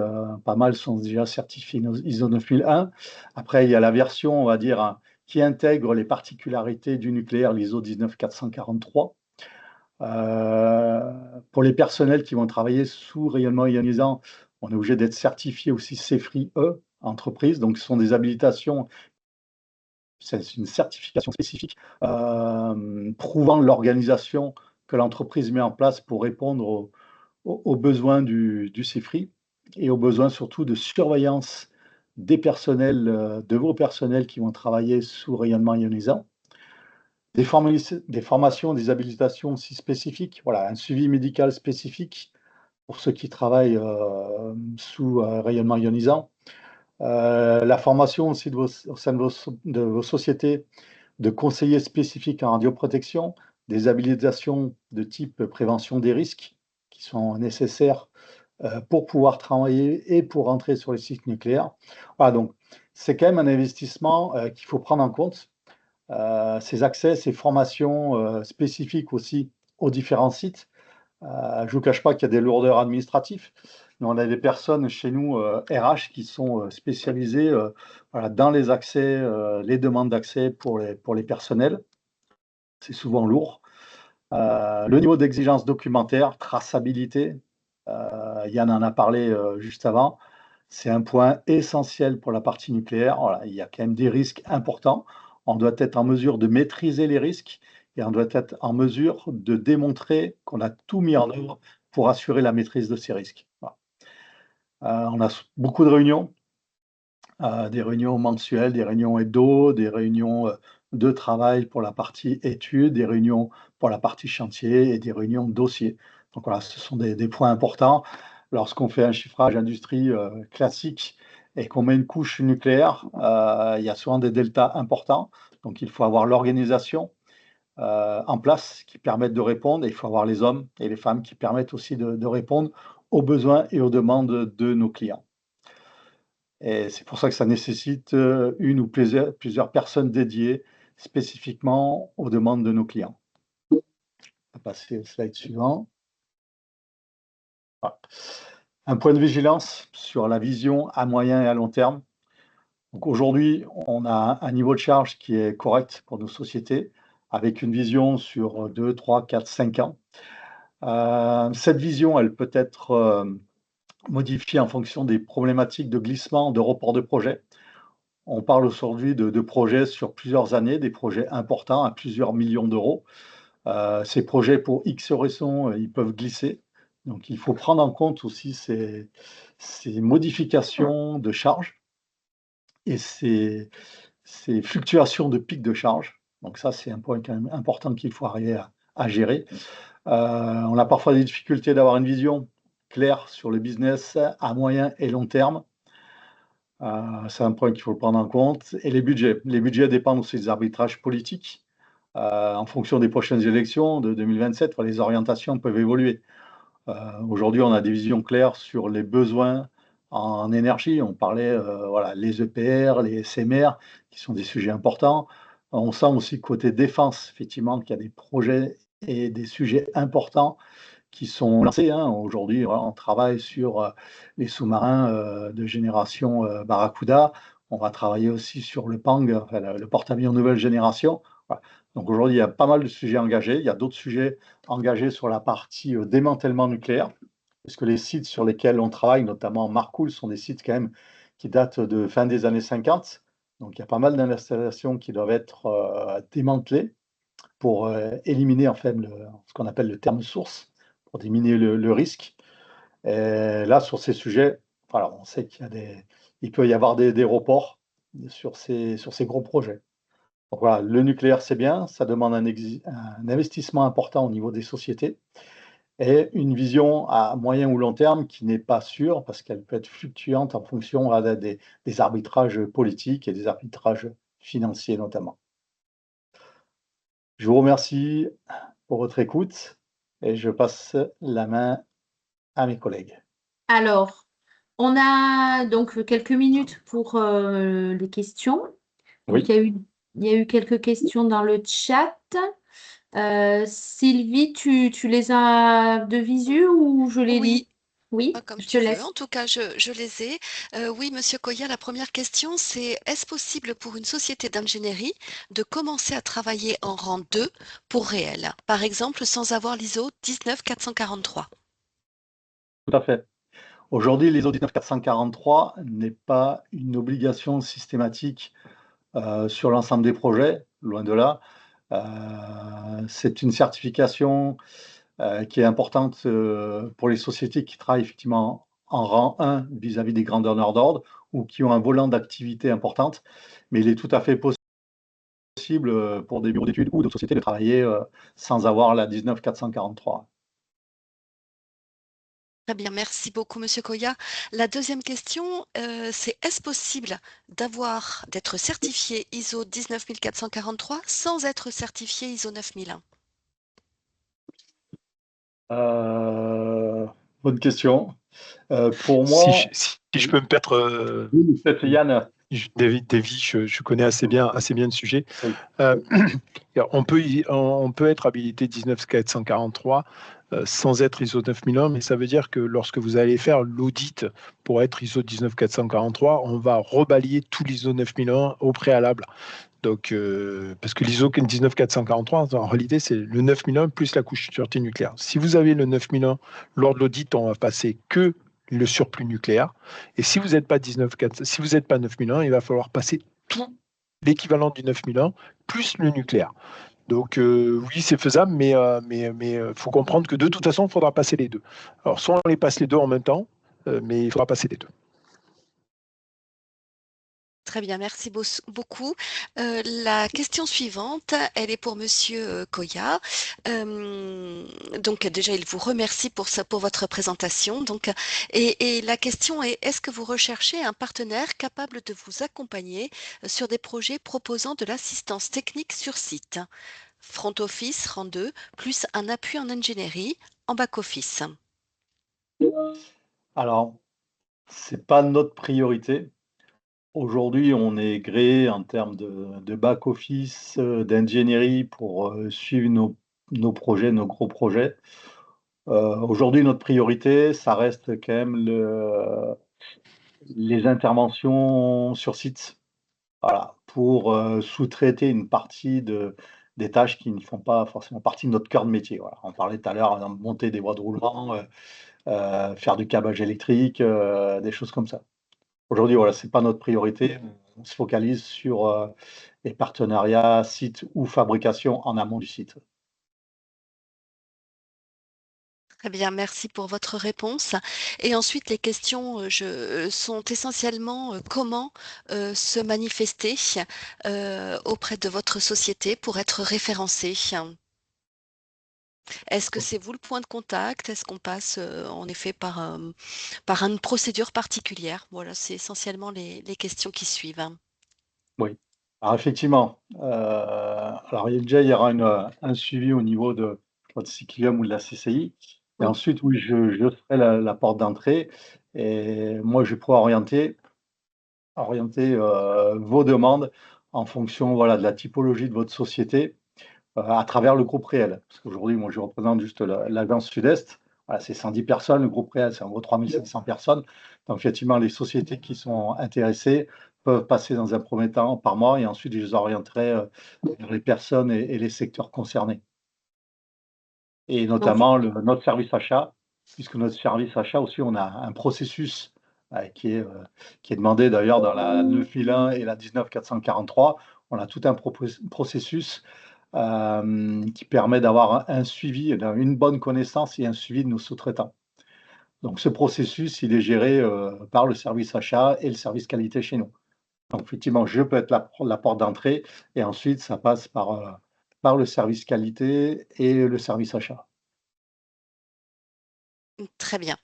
pas mal sont déjà certifiées ISO 9001. Après, il y a la version, on va dire, qui intègre les particularités du nucléaire, l'ISO 19443. Pour les personnels qui vont travailler sous rayonnement ionisant, on est obligé d'être certifié aussi CEFRI-E, entreprise. Donc, ce sont des habilitations, c'est une certification spécifique prouvant l'organisation que l'entreprise met en place pour répondre aux besoins du CEFRI et aux besoins surtout de surveillance des personnels, de vos personnels qui vont travailler sous rayonnement ionisant. Des formations, des habilitations aussi spécifiques, voilà, un suivi médical spécifique pour ceux qui travaillent sous rayonnement ionisant. La formation aussi au sein de vos sociétés de conseillers spécifiques en radioprotection, des habilitations de type prévention des risques qui sont nécessaires pour pouvoir travailler et pour entrer sur les sites nucléaires. Voilà, donc c'est quand même un investissement qu'il faut prendre en compte. Ces accès, ces formations spécifiques aussi aux différents sites. Je ne vous cache pas qu'il y a des lourdeurs administratives, mais on a des personnes chez nous, RH, qui sont spécialisées voilà, dans les accès, les demandes d'accès pour les personnels. C'est souvent lourd. Le niveau d'exigence documentaire, traçabilité, Yann en a parlé juste avant, c'est un point essentiel pour la partie nucléaire. Voilà, il y a quand même des risques importants. On doit être en mesure de maîtriser les risques et on doit être en mesure de démontrer qu'on a tout mis en œuvre pour assurer la maîtrise de ces risques. Voilà. On a beaucoup de réunions, des réunions mensuelles, des réunions hebdo, des réunions de travail pour la partie études, des réunions pour la partie chantier et des réunions de dossier. Donc voilà, ce sont des points importants. Lorsqu'on fait un chiffrage industrie classique et qu'on met une couche nucléaire, il y a souvent des deltas importants. Donc il faut avoir l'organisation en place qui permettent de répondre et il faut avoir les hommes et les femmes qui permettent aussi de répondre aux besoins et aux demandes de nos clients. Et c'est pour ça que ça nécessite une ou plusieurs personnes dédiées spécifiquement aux demandes de nos clients. On va passer au slide suivant. Voilà. Un point de vigilance sur la vision à moyen et à long terme. Donc aujourd'hui, on a un niveau de charge qui est correct pour nos sociétés, avec une vision sur 2, 3, 4, 5 ans. Cette vision, elle peut être modifiée en fonction des problématiques de glissement, de report de projet. On parle aujourd'hui de projets sur plusieurs années, des projets importants à plusieurs millions d'euros. Ces projets, pour X raisons, ils peuvent glisser. Donc, il faut prendre en compte aussi ces modifications de charge et ces fluctuations de pics de charge. Donc ça, c'est un point quand même important qu'il faut arriver à gérer. On a parfois des difficultés d'avoir une vision claire sur le business à moyen et long terme. C'est un point qu'il faut prendre en compte. Et les budgets. Les budgets dépendent aussi des arbitrages politiques. En fonction des prochaines élections de 2027, les orientations peuvent évoluer. Aujourd'hui, on a des visions claires sur les besoins en énergie. On parlait, voilà, les EPR, les SMR, qui sont des sujets importants. On sent aussi côté défense, effectivement, qu'il y a des projets et des sujets importants qui sont lancés. Aujourd'hui, voilà, on travaille sur les sous-marins de génération Barracuda. On va travailler aussi sur le PANG, enfin, le porte-avions nouvelle génération. Voilà. Donc aujourd'hui, il y a pas mal de sujets engagés. Il y a d'autres sujets engagés sur la partie démantèlement nucléaire, parce que les sites sur lesquels on travaille, notamment Marcoule, sont des sites quand même qui datent de fin des années 50. Donc il y a pas mal d'installations qui doivent être démantelées pour éliminer en fait ce qu'on appelle le terme source, pour diminuer le risque. Et là, sur ces sujets, alors on sait il peut y avoir des reports sur ces gros projets. Donc voilà, le nucléaire, c'est bien, ça demande un investissement important au niveau des sociétés et une vision à moyen ou long terme qui n'est pas sûre parce qu'elle peut être fluctuante en fonction des arbitrages politiques et des arbitrages financiers notamment. Je vous remercie pour votre écoute et je passe la main à mes collègues.
Alors, on a donc quelques minutes pour les questions. Donc,
Oui.
il y a eu quelques questions dans le chat. Sylvie, tu les as de visu ou je les lis? Oui,
Comme
je te
tu veux.
laisse.
En tout cas, je les ai. Oui, Monsieur Coya, la première question, c'est est-ce possible pour une société d'ingénierie de commencer à travailler en rang 2 pour réel, par exemple sans avoir l'ISO 19443?
Tout à fait. Aujourd'hui, l'ISO 19443 n'est pas une obligation systématique sur l'ensemble des projets, loin de là. C'est une certification qui est importante pour les sociétés qui travaillent effectivement en rang 1 vis-à-vis des grandeurs d'ordre ou qui ont un volant d'activité importante. Mais il est tout à fait possible pour des bureaux d'études ou d'autres sociétés de travailler sans avoir la 19443.
Très bien, merci beaucoup, Monsieur Koya. La deuxième question, c'est est-ce possible d'être certifié ISO 19443 sans être certifié ISO 9001?
Bonne question. Pour
Si
moi,
je, si je peux me permettre,
oui, c'est Yann.
Davy, je connais assez bien le sujet.
Oui.
Euh, on peut être habilité 19443 sans être ISO 9001, mais ça veut dire que lorsque vous allez faire l'audit pour être ISO 19443, on va rebalayer tout l'ISO 9001 au préalable. Donc, parce que l'ISO 19443, en réalité, c'est le 9001 plus la couche sûreté nucléaire. Si vous avez le 9001, lors de l'audit, on va passer que le surplus nucléaire. Et si vous n'êtes pas 9001, il va falloir passer tout l'équivalent du 9001 plus le nucléaire. Donc oui, c'est faisable, mais faut comprendre que de toute façon, il faudra passer les deux. Alors, soit on les passe les deux en même temps, mais il faudra passer les deux.
Très bien, merci beaucoup. La question suivante, elle est pour Monsieur Koya. Donc déjà, il vous remercie pour votre présentation. Donc, et la question est, est-ce que vous recherchez un partenaire capable de vous accompagner sur des projets proposant de l'assistance technique sur site, front office, rang 2, plus un appui en ingénierie, en back office?
Alors, c'est pas notre priorité. Aujourd'hui, on est gréé en termes de back-office, d'ingénierie pour suivre nos projets, nos gros projets. Aujourd'hui, notre priorité, ça reste quand même les interventions sur site. Voilà, pour sous-traiter une partie des tâches qui ne font pas forcément partie de notre cœur de métier. Voilà. On parlait tout à l'heure, monter des voies de roulement, faire du câblage électrique, des choses comme ça. Aujourd'hui, voilà, c'est pas notre priorité. On se focalise sur, les partenariats site ou fabrication en amont du site.
Très bien, merci pour votre réponse. Et ensuite, les questions sont essentiellement comment se manifester auprès de votre société pour être référencé. Est-ce que c'est vous le point de contact? Est-ce qu'on passe en effet par une procédure particulière? Voilà, c'est essentiellement les questions qui suivent.
Oui. Alors effectivement, alors il y aura un suivi au niveau de votre Ciclium ou de la CCI et
Oui.
ensuite, oui, je serai la porte d'entrée et moi, je vais pouvoir orienter, vos demandes en fonction, voilà, de la typologie de votre société, à travers le groupe réel. Parce qu'aujourd'hui, moi, je représente juste l'Agence Sud-Est. Voilà, c'est 110 personnes. Le groupe réel, c'est en gros 3500 personnes. Donc, effectivement, les sociétés qui sont intéressées peuvent passer dans un premier temps par moi et ensuite, je les orienterai vers les personnes et les secteurs concernés. Et
Donc,
notamment notre service achat, puisque notre service achat aussi, on a un processus qui est demandé d'ailleurs dans la 9001 et la 19443. On a tout un processus qui permet d'avoir un suivi, une bonne connaissance et un suivi de nos sous-traitants. Donc ce processus, il est géré par le service achat et le service qualité chez nous. Donc effectivement, je peux être la porte d'entrée et ensuite ça passe par le service qualité et le service achat.
Très bien.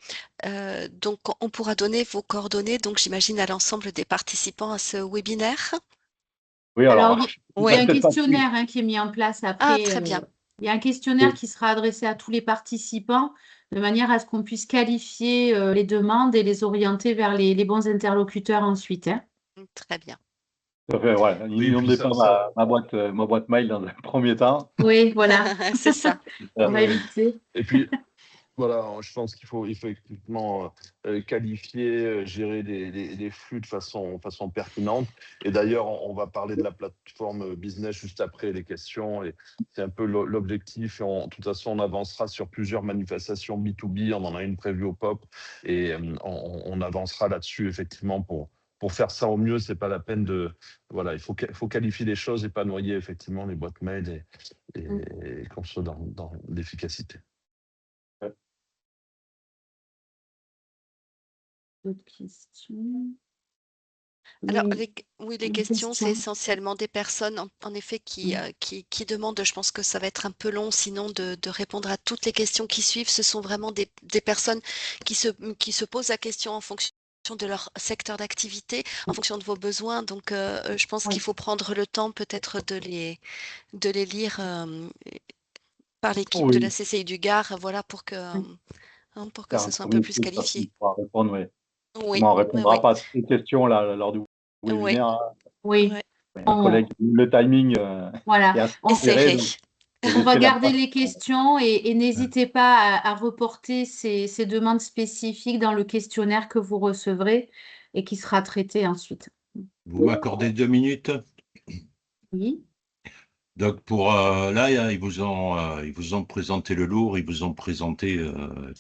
Donc, on pourra donner vos coordonnées, donc j'imagine à l'ensemble des participants à ce webinaire.
Oui,
alors,
alors,
il y a
Oui.
un
peut-être pas plus.
questionnaire qui est mis en place
Ah,
après.
très bien.
Il y a un questionnaire
Oui,
qui sera adressé à tous les participants de manière à ce qu'on puisse qualifier les demandes et les orienter vers les bons interlocuteurs ensuite, hein.
Très bien.
tout à fait, ouais.
Oui, puis
Inondez pas ma boîte mail dans un premier temps.
Oui, voilà.
C'est ça.
On va
oui.
éviter.
Et puis, voilà, je pense qu'il faut effectivement qualifier, gérer les flux de façon pertinente. Et d'ailleurs, on va parler de la plateforme business juste après les questions. Et c'est un peu l'objectif. Et de toute façon, on avancera sur plusieurs manifestations B2B. On en a une prévue au POP. Et on avancera là-dessus, effectivement, pour faire ça au mieux. C'est pas la peine de. Voilà, il faut qualifier les choses et pas noyer, effectivement, les boîtes mail
Mm.
et qu'on soit dans l'efficacité.
D'autres questions?
Alors,
les
oui, les
les
questions, c'est
questions.
essentiellement des personnes, en effet, qui demandent. Je pense que ça va être un peu long, sinon, de répondre à toutes les questions qui suivent. Ce sont vraiment des personnes qui se posent la question en fonction de leur secteur d'activité, en fonction de vos besoins. Donc, je pense qu'il
Oui,
faut prendre le temps peut-être de les lire par l'équipe de la
Oui,
CCI du Gard, voilà,
oui,
pour que
faire
ce
un
soit un peu
premier
plus
filtre parce qu'on
qualifié.
pourra répondre, oui.
Oui,
Effectivement, on ne
oui, oui,
répondra pas à toutes les questions là, lors du
oui,
webinaire, hein.
oui.
ouais.
Mes
On,
collègues, le timing
voilà.
est assez
On,
serré,
Essayerez.
donc j'ai
on va
laissé la
garder
place.
les questions et n'hésitez pas à reporter ces demandes spécifiques dans le questionnaire que vous recevrez et qui sera traité ensuite.
Vous m'accordez 2 minutes?
Oui,
Donc là, ils vous ont présenté le lourd, ils vous ont présenté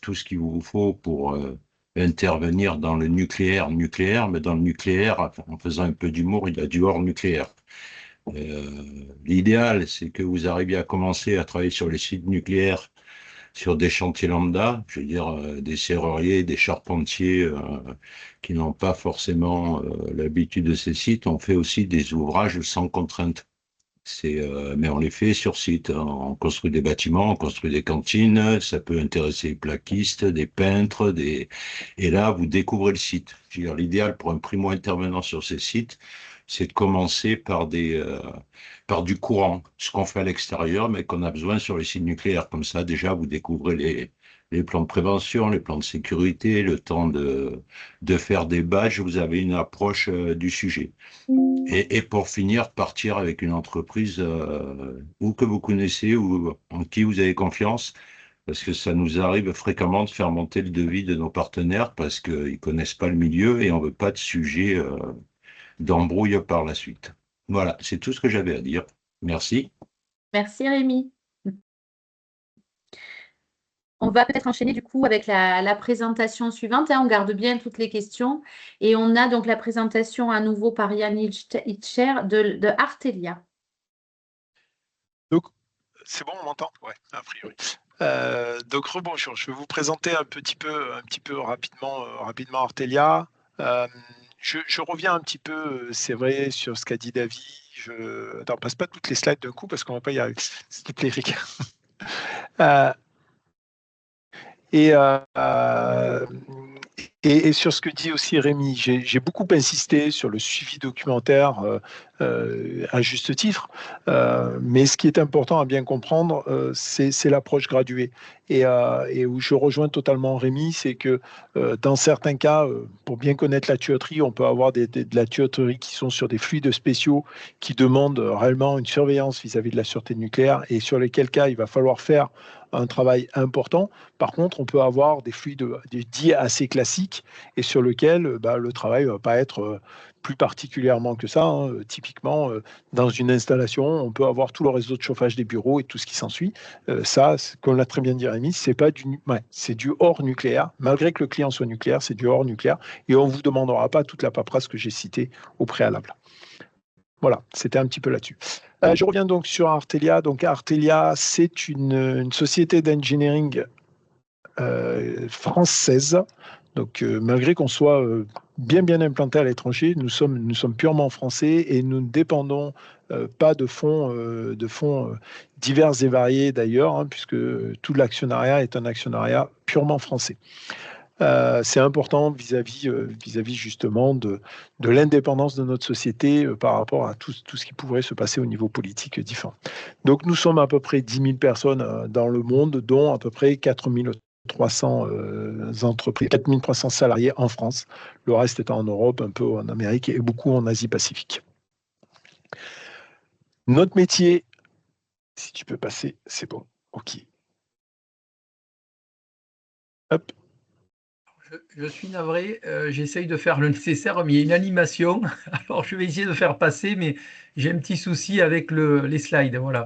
tout ce qu'il vous faut pour intervenir dans le nucléaire, mais dans le nucléaire, en faisant un peu d'humour, il y a du hors nucléaire. L'idéal, c'est que vous arriviez à commencer à travailler sur les sites nucléaires, sur des chantiers lambda, je veux dire des serruriers, des charpentiers qui n'ont pas forcément l'habitude de ces sites. On fait aussi des ouvrages sans contrainte. Mais on les fait sur site, hein. On construit des bâtiments, on construit des cantines, ça peut intéresser des plaquistes, des peintres, et là, vous découvrez le site. Je veux dire, l'idéal pour un primo-intervenant sur ces sites, c'est de commencer par du courant, ce qu'on fait à l'extérieur, mais qu'on a besoin sur les sites nucléaires. Comme ça, déjà, vous découvrez les plans de prévention, les plans de sécurité, le temps de faire des badges, vous avez une approche du sujet. Et pour finir, partir avec une entreprise ou que vous connaissez ou en qui vous avez confiance, parce que ça nous arrive fréquemment de faire monter le devis de nos partenaires parce qu'ils connaissent pas le milieu et on veut pas de sujet d'embrouille par la suite. Voilà, c'est tout ce que j'avais à dire. Merci.
merci Rémi. On va peut-être enchaîner du coup avec la présentation suivante, hein. On garde bien toutes les questions. Et on a donc la présentation à nouveau par Yann Hilscher de Artelia.
Donc, c'est bon, on m'entend? Ouais, a priori. Donc, rebonjour. Je vais vous présenter un petit peu rapidement Artelia. Je reviens un petit peu, c'est vrai, sur ce qu'a dit David. Attends, passe pas toutes les slides d'un coup parce qu'on va pas y arriver. C'est toutes les Et, et sur ce que dit aussi Rémi, j'ai beaucoup insisté sur le suivi documentaire à juste titre, mais ce qui est important à bien comprendre, c'est l'approche graduée. Et où je rejoins totalement Rémi, c'est que dans certains cas, pour bien connaître la tuyauterie, on peut avoir de la tuyauterie qui sont sur des fluides spéciaux qui demandent réellement une surveillance vis-à-vis de la sûreté nucléaire et sur lesquels cas il va falloir faire un travail important. Par contre, on peut avoir des fluides dits assez classiques et sur lesquels le travail ne va pas être plus particulièrement que ça, hein. Typiquement, dans une installation, on peut avoir tout le réseau de chauffage des bureaux et tout ce qui s'ensuit. Ça, comme l'a très bien dit Rémi, c'est du hors nucléaire. Malgré que le client soit nucléaire, c'est du hors nucléaire et on ne vous demandera pas toute la paperasse que j'ai citée au préalable. Voilà, c'était un petit peu là-dessus. Je reviens donc sur Artelia. Donc Artelia, c'est une société d'engineering française. Donc malgré qu'on soit bien implanté à l'étranger, nous sommes purement français et nous ne dépendons pas de fonds divers et variés d'ailleurs, hein, puisque tout l'actionnariat est un actionnariat purement français. C'est important vis-à-vis justement de l'indépendance de notre société par rapport à tout ce qui pourrait se passer au niveau politique différent. Donc nous sommes à peu près 10 000 personnes dans le monde, dont à peu près 4 300 entreprises, 4 300 salariés en France, le reste étant en Europe, un peu en Amérique et beaucoup en Asie-Pacifique. Notre métier, si tu peux passer, c'est bon, ok. Hop.
Je suis navré, j'essaye de faire le nécessaire, mais il y a une animation. Alors, je vais essayer de faire passer, mais j'ai un petit souci avec les slides. Voilà.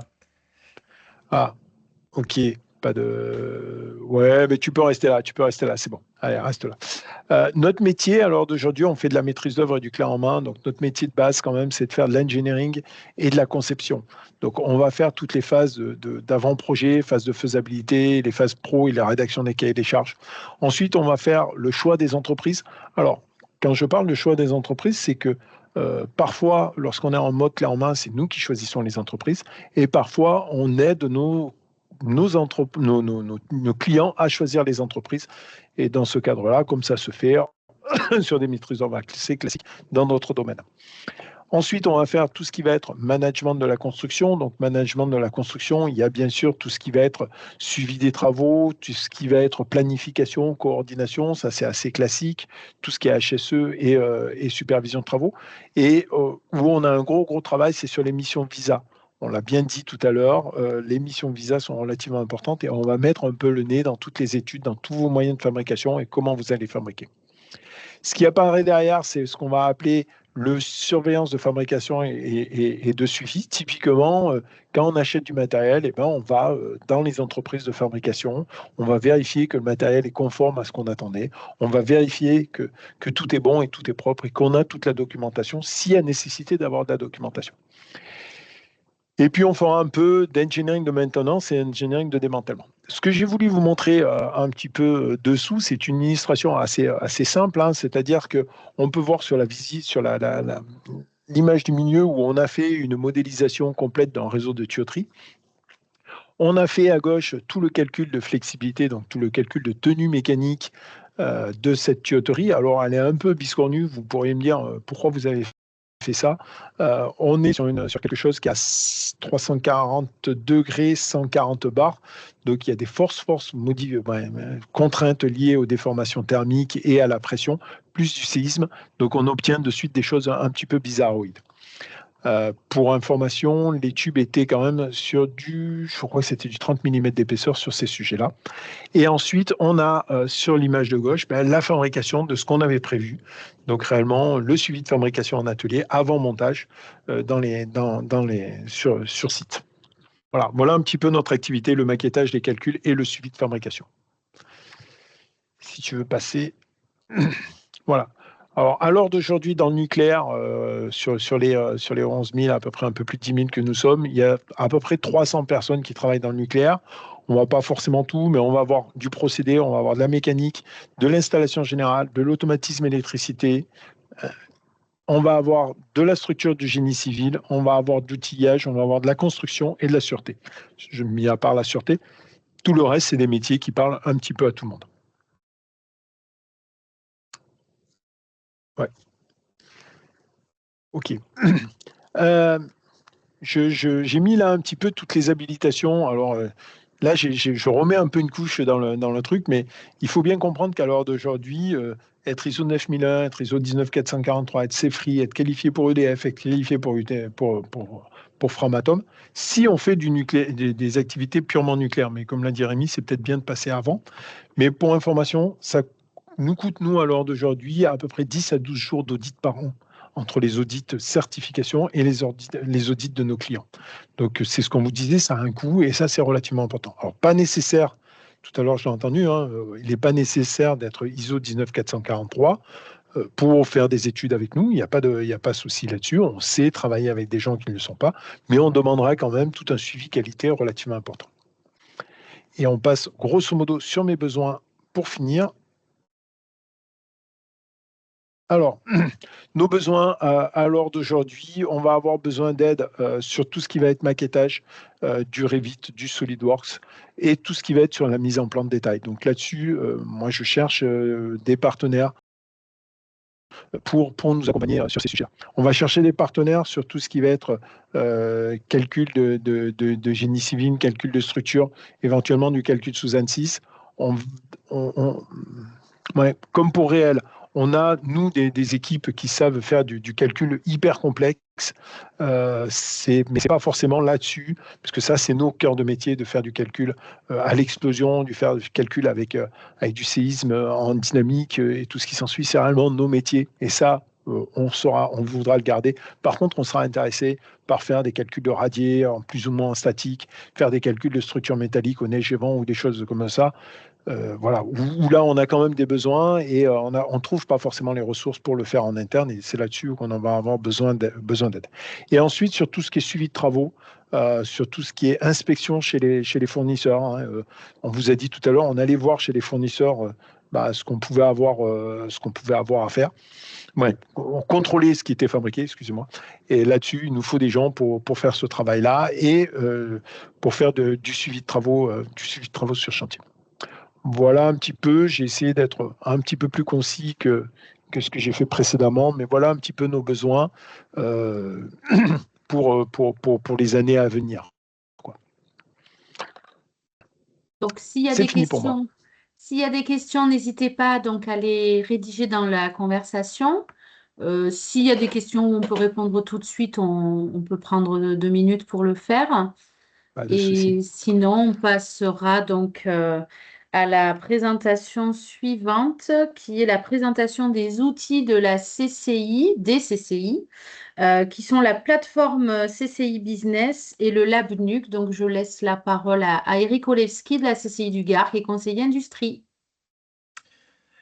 Ah, ok, pas de... Ouais, mais tu peux rester là, c'est bon. Allez, reste là. Notre métier, alors d'aujourd'hui, on fait de la maîtrise d'œuvre et du clé en main. Donc, notre métier de base, quand même, c'est de faire de l'engineering et de la conception. Donc, on va faire toutes les phases d'avant-projet, phase de faisabilité, les phases pro et la rédaction des cahiers des charges. Ensuite, on va faire le choix des entreprises. Alors, quand je parle de choix des entreprises, c'est que Parfois, lorsqu'on est en mode clé en main, c'est nous qui choisissons les entreprises et parfois, on aide nos clients à choisir les entreprises. Et dans ce cadre-là, comme ça se fait sur des maîtrises d'œuvre classiques dans notre domaine. Ensuite, on va faire tout ce qui va être management de la construction. Donc, management de la construction, il y a bien sûr tout ce qui va être suivi des travaux, tout ce qui va être planification, coordination, ça c'est assez classique, tout ce qui est HSE et supervision de travaux. Et où on a un gros travail, c'est sur les missions visa. On l'a bien dit tout à l'heure, les missions visa sont relativement importantes et on va mettre un peu le nez dans toutes les études, dans tous vos moyens de fabrication et comment vous allez fabriquer. Ce qui apparaît derrière, c'est ce qu'on va appeler le surveillance de fabrication et de suivi. Typiquement, quand on achète du matériel, eh ben, on va dans les entreprises de fabrication, on va vérifier que le matériel est conforme à ce qu'on attendait, on va vérifier que tout est bon et tout est propre et qu'on a toute la documentation, s'il y a nécessité d'avoir de la documentation. Et puis, on fera un peu d'engineering de maintenance et engineering de démantèlement. Ce que j'ai voulu vous montrer un petit peu dessous, c'est une illustration assez simple, hein, c'est-à-dire qu'on peut voir sur la visite, sur l'image du milieu où on a fait une modélisation complète d'un réseau de tuyauterie. On a fait à gauche tout le calcul de flexibilité, donc tout le calcul de tenue mécanique de cette tuyauterie. Alors, elle est un peu biscornue, vous pourriez me dire pourquoi vous avez fait ça. On est sur quelque chose qui a 340 degrés, 140 bars. Donc, il y a des forces contraintes liées aux déformations thermiques et à la pression, plus du séisme. Donc, on obtient de suite des choses un petit peu bizarroïdes. Pour information, les tubes étaient quand même sur je crois que c'était du 30 mm d'épaisseur sur ces sujets-là. Et ensuite, on a sur l'image de gauche la fabrication de ce qu'on avait prévu. Donc réellement, le suivi de fabrication en atelier avant montage sur site. Voilà un petit peu notre activité, le maquettage, les calculs et le suivi de fabrication. Si tu veux passer... Voilà. Alors, à l'heure d'aujourd'hui, dans le nucléaire, sur les 11 000, à peu près un peu plus de 10 000 que nous sommes, il y a à peu près 300 personnes qui travaillent dans le nucléaire. On ne va pas forcément tout, mais on va avoir du procédé, on va avoir de la mécanique, de l'installation générale, de l'automatisme électricité. On va avoir de la structure du génie civil, on va avoir de l'outillage, on va avoir de la construction et de la sûreté. Je mis à part la sûreté. Tout le reste, c'est des métiers qui parlent un petit peu à tout le monde. Ouais. OK. J'ai mis là un petit peu toutes les habilitations. Alors là, je remets un peu une couche dans le truc, mais il faut bien comprendre qu'à l'heure d'aujourd'hui, être ISO 9001, être ISO 19443, être CFRI, être qualifié pour EDF, être qualifié pour Framatome, si on fait des activités purement nucléaires, mais comme l'a dit Rémi, c'est peut-être bien de passer avant. Mais pour information, ça nous coûte, nous, à l'heure d'aujourd'hui, à peu près 10 à 12 jours d'audit par an entre les audits certification et les audits de nos clients. Donc, c'est ce qu'on vous disait, ça a un coût et ça, c'est relativement important. Alors, pas nécessaire, tout à l'heure, je l'ai entendu, hein, il n'est pas nécessaire d'être ISO 19443 pour faire des études avec nous. Il n'y a pas de souci là-dessus. On sait travailler avec des gens qui ne le sont pas, mais on demandera quand même tout un suivi qualité relativement important. Et on passe grosso modo sur mes besoins pour finir. Alors, nos besoins à l'heure d'aujourd'hui, on va avoir besoin d'aide sur tout ce qui va être maquettage, du Revit, du SolidWorks et tout ce qui va être sur la mise en plan de détail. Donc là-dessus, moi, je cherche des partenaires pour nous accompagner sur ces sujets. On va chercher des partenaires sur tout ce qui va être calcul de génie civil, calcul de structure, éventuellement du calcul sous ANSYS. Comme pour réel, on a, nous, des équipes qui savent faire du calcul hyper complexe, mais ce n'est pas forcément là-dessus, parce que ça, c'est nos cœurs de métier, de faire du calcul à l'explosion, de faire du calcul avec du séisme en dynamique et tout ce qui s'ensuit. C'est réellement nos métiers. Et ça, on voudra le garder. Par contre, on sera intéressé par faire des calculs de radier, en plus ou moins en statique, faire des calculs de structure métallique au neige et vent ou des choses comme ça. Voilà, où là on a quand même des besoins et on ne trouve pas forcément les ressources pour le faire en interne et c'est là-dessus qu'on va avoir besoin d'aide. Et ensuite sur tout ce qui est suivi de travaux, sur tout ce qui est inspection chez les fournisseurs, hein, on vous a dit tout à l'heure, on allait voir chez les fournisseurs ce qu'on pouvait avoir à faire. Ouais, contrôler ce qui était fabriqué, excusez-moi. Et là-dessus, il nous faut des gens pour faire ce travail-là et pour faire du suivi de travaux sur chantier. Voilà un petit peu, j'ai essayé d'être un petit peu plus concis que ce que j'ai fait précédemment, mais voilà un petit peu nos besoins pour les années à venir. Quoi.
Donc, s'il y a
C'est
des
fini pour moi.
questions, n'hésitez pas donc à les rédiger dans la conversation. S'il y a des questions où on peut répondre tout de suite, on peut prendre 2 minutes pour le faire.
Pas de
Et
souci.
sinon, on passera donc à la présentation suivante, qui est la présentation des outils de la CCI, des CCI, qui sont la plateforme CCI Business et le Lab NUC. Donc, je laisse la parole à Eric Olewski de la CCI du Gard, qui est conseiller industrie.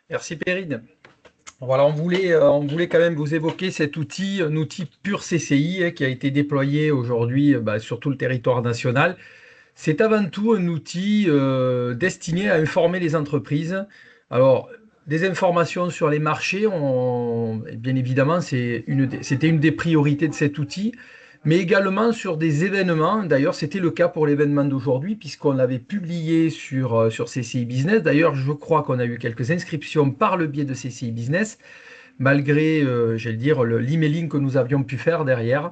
Merci Perrine. Voilà, on voulait quand même vous évoquer cet outil, un outil pur CCI qui a été déployé aujourd'hui sur tout le territoire national. C'est avant tout un outil destiné à informer les entreprises. Alors, des informations sur les marchés, bien évidemment, c'était une des priorités de cet outil, mais également sur des événements. D'ailleurs, c'était le cas pour l'événement d'aujourd'hui, puisqu'on l'avait publié sur CCI Business. D'ailleurs, je crois qu'on a eu quelques inscriptions par le biais de CCI Business, malgré, j'allais dire, l'emailing que nous avions pu faire derrière.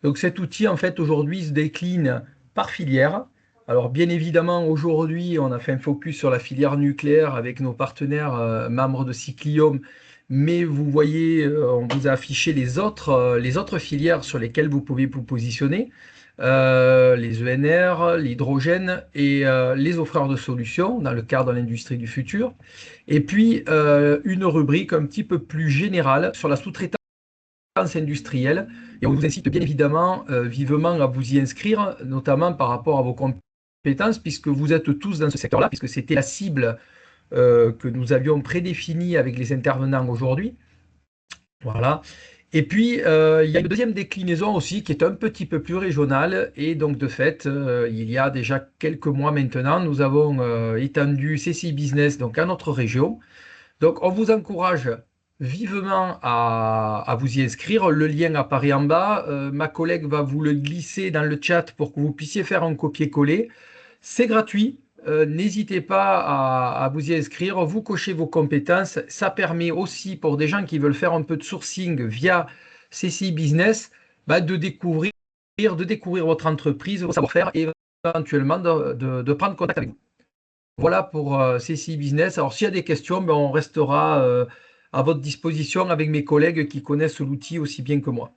Donc cet outil, en fait, aujourd'hui, se décline par filière. Alors bien évidemment, aujourd'hui, on a fait un focus sur la filière nucléaire avec nos partenaires membres de Cyclium, mais vous voyez, on vous a affiché les autres filières sur lesquelles vous pouvez vous positionner, les ENR, l'hydrogène et les offreurs de solutions dans le cadre de l'industrie du futur. Et puis, une rubrique un petit peu plus générale sur la sous-traitance industrielle. Et on vous incite bien évidemment vivement à vous y inscrire, notamment par rapport à vos compétences, puisque vous êtes tous dans ce secteur-là, puisque c'était la cible que nous avions prédéfinie avec les intervenants aujourd'hui. Voilà. Et puis, il y a une deuxième déclinaison aussi qui est un petit peu plus régionale. Et donc, de fait, il y a déjà quelques mois maintenant, nous avons étendu CCI Business donc, à notre région. Donc, on vous encourage vivement à vous y inscrire. Le lien apparaît en bas. Ma collègue va vous le glisser dans le chat pour que vous puissiez faire un copier-coller. C'est gratuit. N'hésitez pas à vous y inscrire. Vous cochez vos compétences. Ça permet aussi pour des gens qui veulent faire un peu de sourcing via CCI Business de découvrir votre entreprise, vos savoir-faire et éventuellement de prendre contact avec vous. Voilà pour CCI Business. Alors, s'il y a des questions, on restera à votre disposition avec mes collègues qui connaissent l'outil aussi bien que moi.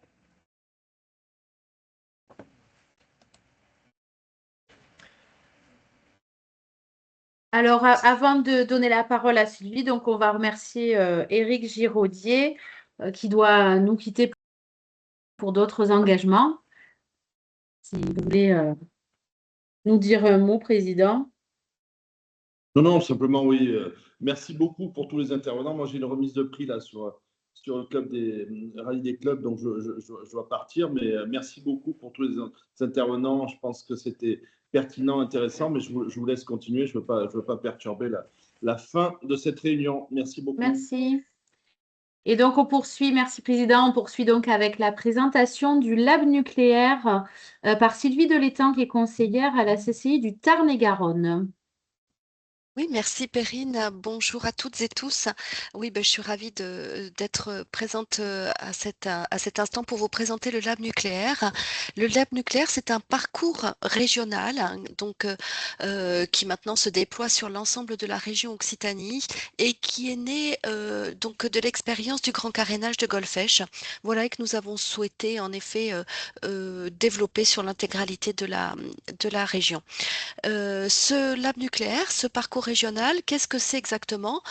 Alors, avant de donner la parole à Sylvie, donc on va remercier Éric Giraudier qui doit nous quitter pour d'autres engagements. Si vous voulez nous dire un mot, Président.
Non, simplement, oui. Merci beaucoup pour tous les intervenants. Moi, j'ai une remise de prix là sur le club des rallye des clubs, donc je dois partir. Mais merci beaucoup pour tous les intervenants. Je pense que c'était pertinent, intéressant, mais je vous laisse continuer. Je veux pas perturber la fin de cette réunion. Merci beaucoup.
Merci. Et donc, on poursuit, merci Président, on poursuit donc avec la présentation du Lab nucléaire par Sylvie Delétang, qui est conseillère à la CCI du Tarn-et-Garonne.
Oui, merci Perrine. Bonjour à toutes et tous. Oui, je suis ravie d'être présente à cet instant pour vous présenter le Lab nucléaire. Le Lab nucléaire, c'est un parcours régional donc, qui maintenant se déploie sur l'ensemble de la région Occitanie et qui est né donc de l'expérience du grand carénage de Golfech. Voilà, et que nous avons souhaité en effet développer sur l'intégralité de la région. Ce lab nucléaire, ce parcours régional, qu'est-ce que c'est exactement?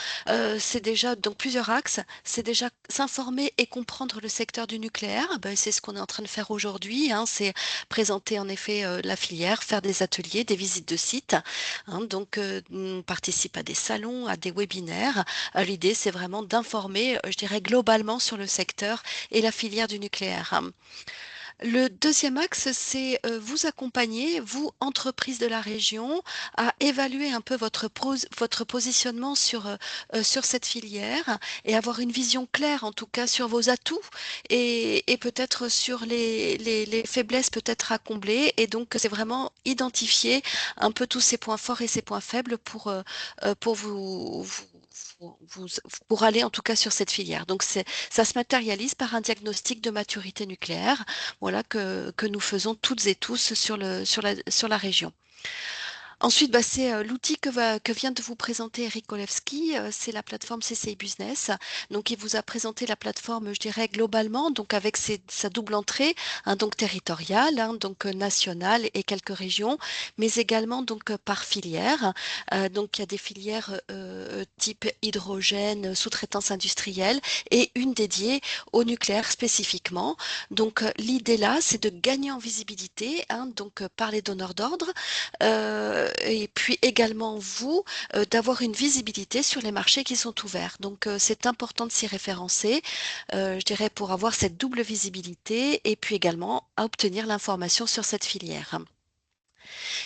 C'est déjà donc plusieurs axes. C'est déjà s'informer et comprendre le secteur du nucléaire. C'est ce qu'on est en train de faire aujourd'hui. C'est présenter en effet la filière, faire des ateliers, des visites de sites. Donc, on participe à des salons, à des webinaires. L'idée, c'est vraiment d'informer, je dirais, globalement sur le secteur et la filière du nucléaire. Le deuxième axe, c'est vous accompagner, vous, entreprise de la région, à évaluer un peu votre positionnement sur cette filière et avoir une vision claire, en tout cas, sur vos atouts et peut-être sur les faiblesses peut-être à combler. Et donc, c'est vraiment identifier un peu tous ces points forts et ces points faibles pour pour aller en tout cas sur cette filière. Donc, ça se matérialise par un diagnostic de maturité nucléaire, voilà, que nous faisons toutes et tous sur la région. Ensuite, bah, c'est l'outil que vient de vous présenter Eric Olewski, c'est la plateforme CCI Business. Donc, il vous a présenté la plateforme, je dirais, globalement, donc avec sa double entrée, hein, donc territoriale, hein, donc nationale et quelques régions, mais également donc par filière. Donc, il y a des filières type hydrogène, sous-traitance industrielle et une dédiée au nucléaire spécifiquement. Donc, l'idée là, c'est de gagner en visibilité, hein, donc par les donneurs d'ordre, et puis également vous, d'avoir une visibilité sur les marchés qui sont ouverts. Donc c'est important de s'y référencer, je dirais, pour avoir cette double visibilité et puis également à obtenir l'information sur cette filière.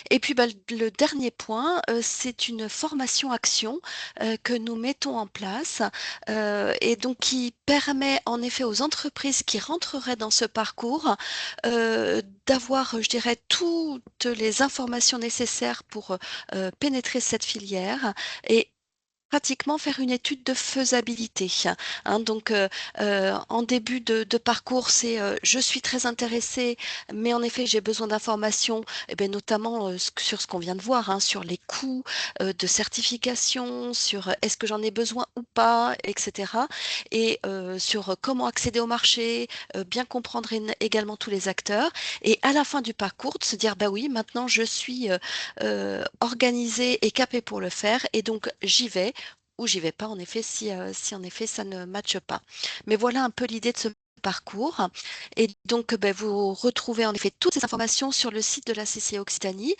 Et puis bah, le dernier point, c'est une formation action que nous mettons en place et donc qui permet en effet aux entreprises qui rentreraient dans ce parcours d'avoir, je dirais, toutes les informations nécessaires pour pénétrer cette filière et pratiquement faire une étude de faisabilité. Hein. Donc, en début de parcours, c'est je suis très intéressée, mais en effet, j'ai besoin d'informations, eh bien, notamment sur ce qu'on vient de voir, hein, sur les coûts de certification, sur est-ce que j'en ai besoin ou pas, etc. Et sur comment accéder au marché, bien comprendre également tous les acteurs. Et à la fin du parcours, de se dire, bah oui, maintenant je suis organisée et capée pour le faire, et donc j'y vais ou j'y vais pas, en effet, si en effet ça ne matche pas. Mais voilà un peu l'idée de ce parcours. Et donc, ben, vous retrouvez en effet toutes ces informations sur le site de la CCI Occitanie.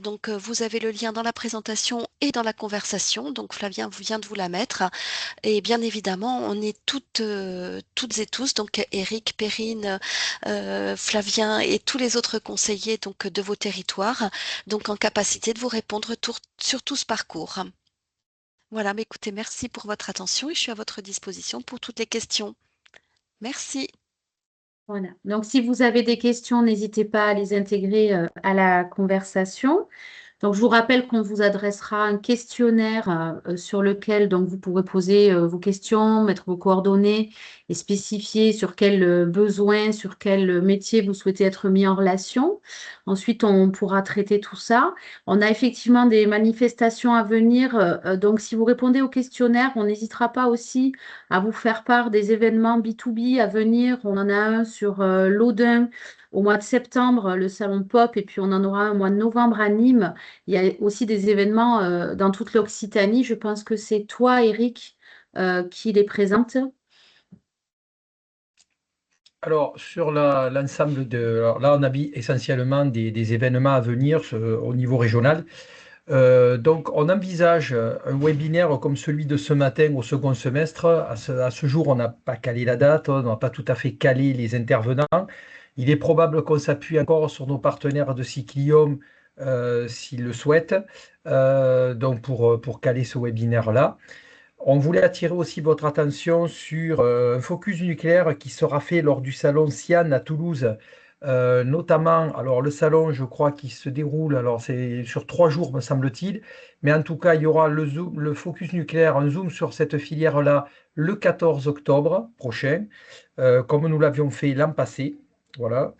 Donc, vous avez le lien dans la présentation et dans la conversation. Donc, Flavien vient de vous la mettre. Et bien évidemment, on est toutes et tous, donc Eric, Perrine, Flavien et tous les autres conseillers donc, de vos territoires, donc en capacité de vous répondre sur tout ce parcours. Voilà, mais écoutez, merci pour votre attention et je suis à votre disposition pour toutes les questions. Merci.
Voilà. Donc, si vous avez des questions, n'hésitez pas à les intégrer à la conversation. Donc, je vous rappelle qu'on vous adressera un questionnaire sur lequel donc, vous pourrez poser vos questions, mettre vos coordonnées et spécifier sur quel besoin, sur quel métier vous souhaitez être mis en relation. Ensuite, on pourra traiter tout ça. On a effectivement des manifestations à venir. Donc, si vous répondez au questionnaire, on n'hésitera pas aussi à vous faire part des événements B2B à venir. On en a un sur l'Audin au mois de septembre, le salon Pop, et puis on en aura un au mois de novembre à Nîmes. Il y a aussi des événements dans toute l'Occitanie. Je pense que c'est toi, Eric, qui les présente.
Alors, sur l'ensemble alors là, on a mis essentiellement des événements à venir au niveau régional. Donc, on envisage un webinaire comme celui de ce matin au second semestre. À ce jour, on n'a pas calé la date, on n'a pas tout à fait calé les intervenants. Il est probable qu'on s'appuie encore sur nos partenaires de Cyclium s'ils le souhaitent, donc pour caler ce webinaire-là. On voulait attirer aussi votre attention sur un focus nucléaire qui sera fait lors du salon Sian à Toulouse, notamment, alors le salon, je crois qu'il se déroule, alors c'est sur 3 jours, me semble-t-il, mais en tout cas, il y aura le focus nucléaire, un zoom sur cette filière-là, le 14 octobre prochain, comme nous l'avions fait l'an passé. Voilà.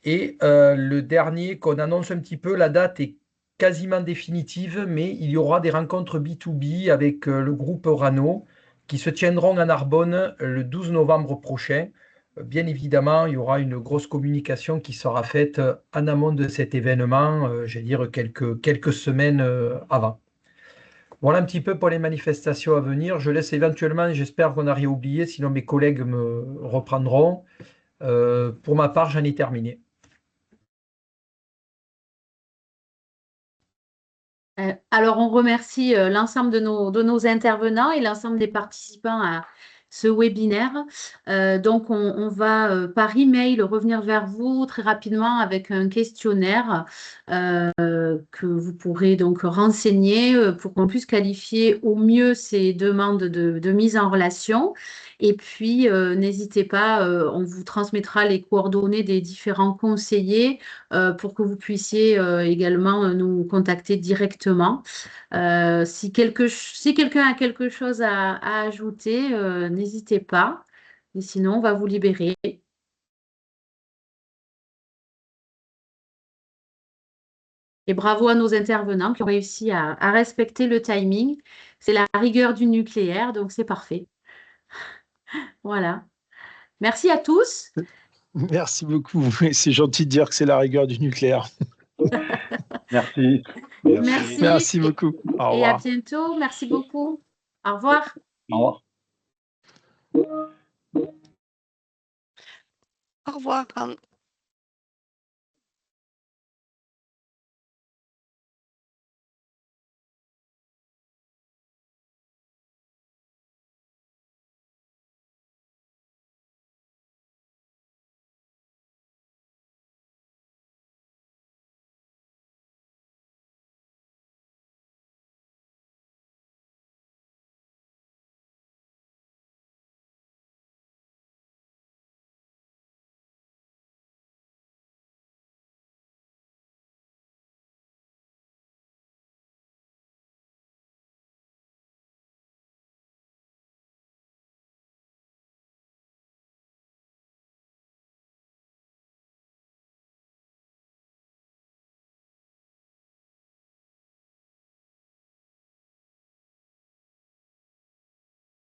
Et le dernier qu'on annonce un petit peu, la date est quasiment définitive, mais il y aura des rencontres B2B avec le groupe Orano qui se tiendront à Narbonne le 12 novembre prochain. Bien évidemment, il y aura une grosse communication qui sera faite en amont de cet événement, j'allais dire quelques semaines avant. Voilà un petit peu pour les manifestations à venir. Je laisse éventuellement, j'espère qu'on n'a rien oublié, sinon mes collègues me reprendront. Pour ma part, j'en ai terminé.
Alors, on remercie l'ensemble de nos intervenants et l'ensemble des participants à ce webinaire. Donc, on va par email revenir vers vous très rapidement avec un questionnaire que vous pourrez donc renseigner pour qu'on puisse qualifier au mieux ces demandes de mise en relation. Et puis, n'hésitez pas, on vous transmettra les coordonnées des différents conseillers pour que vous puissiez également nous contacter directement. Si quelqu'un a quelque chose à ajouter, n'hésitez pas. Et sinon, on va vous libérer. Et bravo à nos intervenants qui ont réussi à respecter le timing. C'est la rigueur du nucléaire, donc c'est parfait. Voilà. Merci à tous.
Merci beaucoup. C'est gentil de dire que c'est la rigueur du nucléaire.
Merci.
Merci.
Merci beaucoup. Au
Et à
revoir.
bientôt. Merci beaucoup. Au revoir.
Au revoir.
Au revoir.